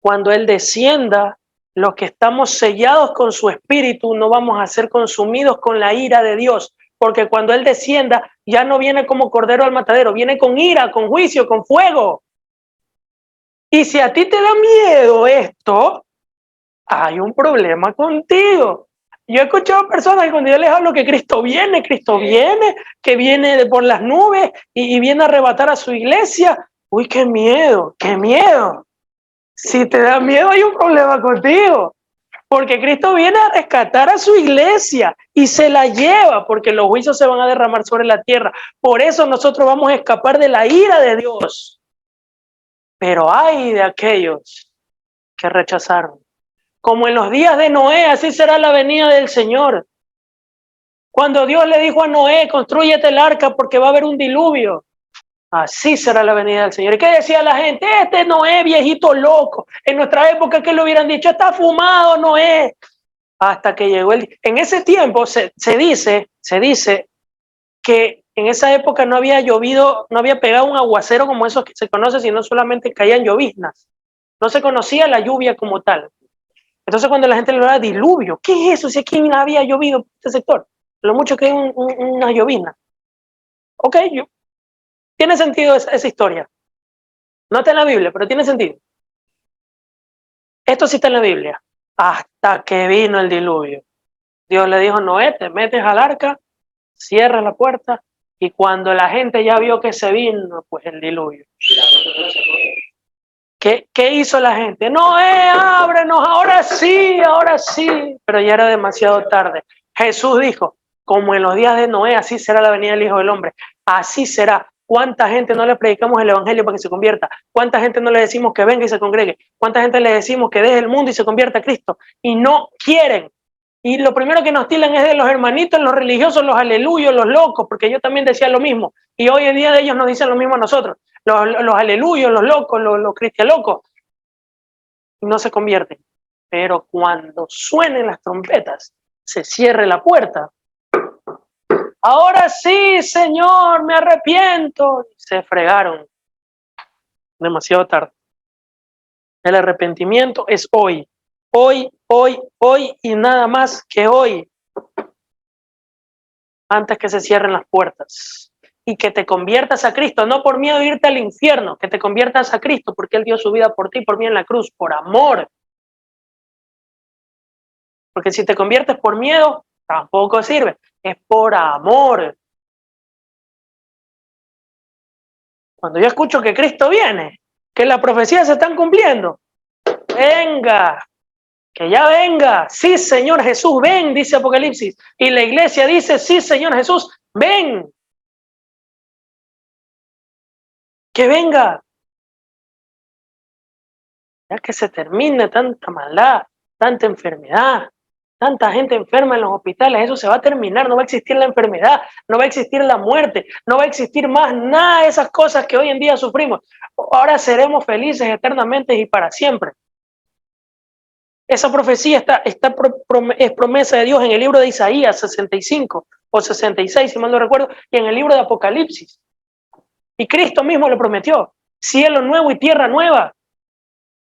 Cuando él descienda, los que estamos sellados con su espíritu no vamos a ser consumidos con la ira de Dios, porque cuando él descienda ya no viene como cordero al matadero, viene con ira, con juicio, con fuego. Y si a ti te da miedo esto, hay un problema contigo. Yo he escuchado personas que cuando yo les hablo que Cristo viene, que viene por las nubes y viene a arrebatar a su iglesia. Uy, qué miedo, qué miedo. Si te da miedo hay un problema contigo. Porque Cristo viene a rescatar a su iglesia y se la lleva porque los juicios se van a derramar sobre la tierra. Por eso nosotros vamos a escapar de la ira de Dios. Pero hay de aquellos que rechazaron. Como en los días de Noé, así será la venida del Señor. Cuando Dios le dijo a Noé, constrúyete el arca porque va a haber un diluvio. Así será la venida del Señor. ¿Y qué decía la gente? Este Noé, viejito loco. En nuestra época, ¿qué le hubieran dicho? Está fumado Noé. Hasta que llegó el... En ese tiempo se dice que en esa época no había llovido, no había pegado un aguacero como esos que se conoce, sino solamente caían lloviznas. No se conocía la lluvia como tal. Entonces cuando la gente le hablaba diluvio, ¿qué es eso? Si aquí no había llovido en este sector. Lo mucho que hay una llovizna. Ok, tiene sentido esa historia. No está en la Biblia, pero tiene sentido. Esto sí está en la Biblia. Hasta que vino el diluvio. Dios le dijo, Noé, te metes al arca, cierra la puerta, y cuando la gente ya vio que se vino, pues el diluvio. ¿Qué hizo la gente? Noé, ábrenos, ahora sí, pero ya era demasiado tarde. Jesús dijo, como en los días de Noé, así será la venida del Hijo del Hombre, así será. ¿Cuánta gente no le predicamos el evangelio para que se convierta? ¿Cuánta gente no le decimos que venga y se congregue? ¿Cuánta gente le decimos que deje el mundo y se convierta a Cristo? Y no quieren. Y lo primero que nos tiran es de los hermanitos, los religiosos, los aleluyos, los locos, porque yo también decía lo mismo. Y hoy en día de ellos nos dicen lo mismo a nosotros. Los aleluyos, los locos, los cristialocos, no se convierten. Pero cuando suenen las trompetas, se cierre la puerta. Ahora sí, Señor, me arrepiento. Se fregaron. Demasiado tarde. El arrepentimiento es hoy. Hoy y nada más que hoy. Antes que se cierren las puertas. Y que te conviertas a Cristo, no por miedo de irte al infierno, que te conviertas a Cristo porque Él dio su vida por ti y por mí en la cruz, por amor. Porque si te conviertes por miedo, tampoco sirve, es por amor. Cuando yo escucho que Cristo viene, que las profecías se están cumpliendo, venga, que ya venga, sí Señor Jesús, ven, dice Apocalipsis, y la iglesia dice, sí Señor Jesús, ven, que venga, ya que se termine tanta maldad, tanta enfermedad, tanta gente enferma en los hospitales, eso se va a terminar, no va a existir la enfermedad, no va a existir la muerte, no va a existir más nada de esas cosas que hoy en día sufrimos. Ahora seremos felices eternamente y para siempre. Esa profecía es promesa de Dios en el libro de Isaías 65 o 66, si mal no recuerdo, y en el libro de Apocalipsis. Y Cristo mismo lo prometió, cielo nuevo y tierra nueva.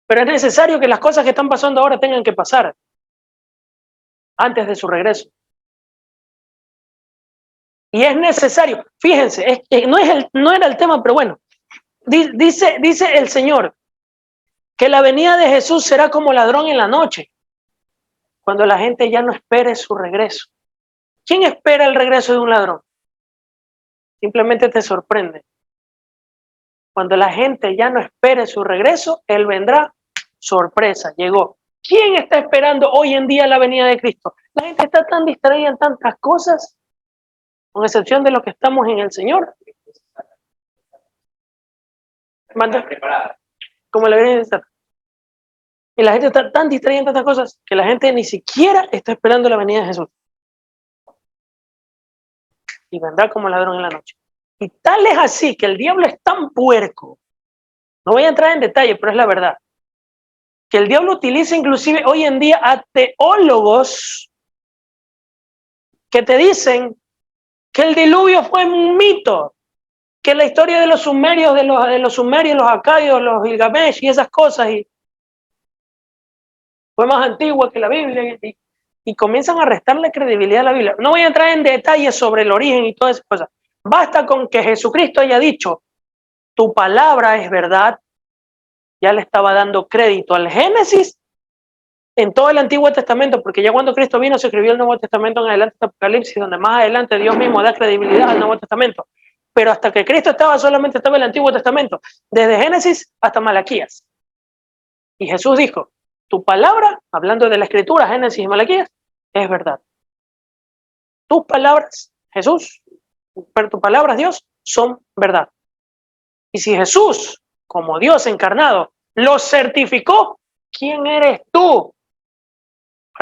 Pero es necesario que las cosas que están pasando ahora tengan que pasar antes de su regreso. Y es necesario, fíjense, no era el tema, pero bueno, dice el Señor que la venida de Jesús será como ladrón en la noche, cuando la gente ya no espere su regreso. ¿Quién espera el regreso de un ladrón? Simplemente te sorprende. Cuando la gente ya no espere su regreso, Él vendrá, sorpresa, llegó. ¿Quién está esperando hoy en día la venida de Cristo? La gente está tan distraída en tantas cosas, con excepción de los que estamos en el Señor. Como la venida de Cristo. Y la gente está tan distraída en tantas cosas que la gente ni siquiera está esperando la venida de Jesús. Y vendrá como ladrón en la noche. Y tal es así que el diablo es tan puerco. No voy a entrar en detalle, pero es la verdad. Que el diablo utiliza inclusive hoy en día a teólogos que te dicen que el diluvio fue un mito, que la historia de los sumerios, de los sumerios, los acadios, los Gilgamesh y esas cosas fue más antigua que la Biblia y comienzan a restarle credibilidad a la Biblia. No voy a entrar en detalles sobre el origen y todas esas cosas. Basta con que Jesucristo haya dicho, tu palabra es verdad, ya le estaba dando crédito al Génesis en todo el Antiguo Testamento, porque ya cuando Cristo vino se escribió el Nuevo Testamento en adelante, Apocalipsis, donde más adelante Dios mismo da credibilidad al Nuevo Testamento. Pero hasta que Cristo estaba, solamente estaba el Antiguo Testamento, desde Génesis hasta Malaquías. Y Jesús dijo, tu palabra, hablando de la Escritura, Génesis y Malaquías, es verdad. Tus palabras, Jesús, pero tus palabras, Dios, son verdad. Y si Jesús, como Dios encarnado, lo certificó, ¿quién eres tú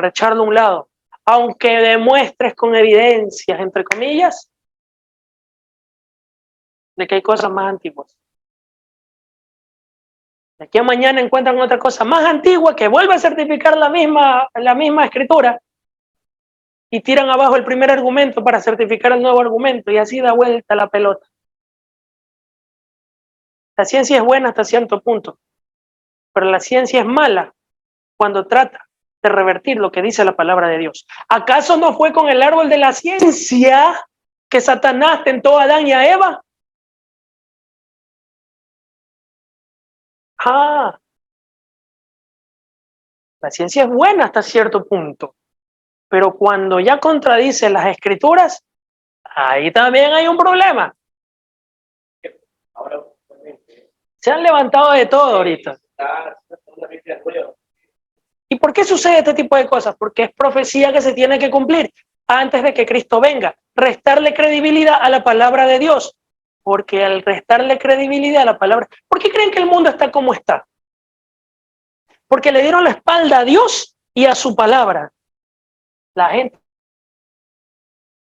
para echarlo a un lado, aunque demuestres con evidencias, entre comillas, de que hay cosas más antiguas. De aquí a mañana encuentran otra cosa más antigua que vuelve a certificar la misma escritura y tiran abajo el primer argumento para certificar el nuevo argumento y así da vuelta la pelota. La ciencia es buena hasta cierto punto, pero la ciencia es mala cuando trata de revertir lo que dice la palabra de Dios. ¿Acaso no fue con el árbol de la ciencia que Satanás tentó a Adán y a Eva? Ah, la ciencia es buena hasta cierto punto, pero cuando ya contradice las escrituras, ahí también hay un problema. Se han levantado de todo ahorita. ¿Y por qué sucede este tipo de cosas? Porque es profecía que se tiene que cumplir antes de que Cristo venga. Restarle credibilidad a la palabra de Dios. Porque al restarle credibilidad a la palabra... ¿Por qué creen que el mundo está como está? Porque le dieron la espalda a Dios y a su palabra. La gente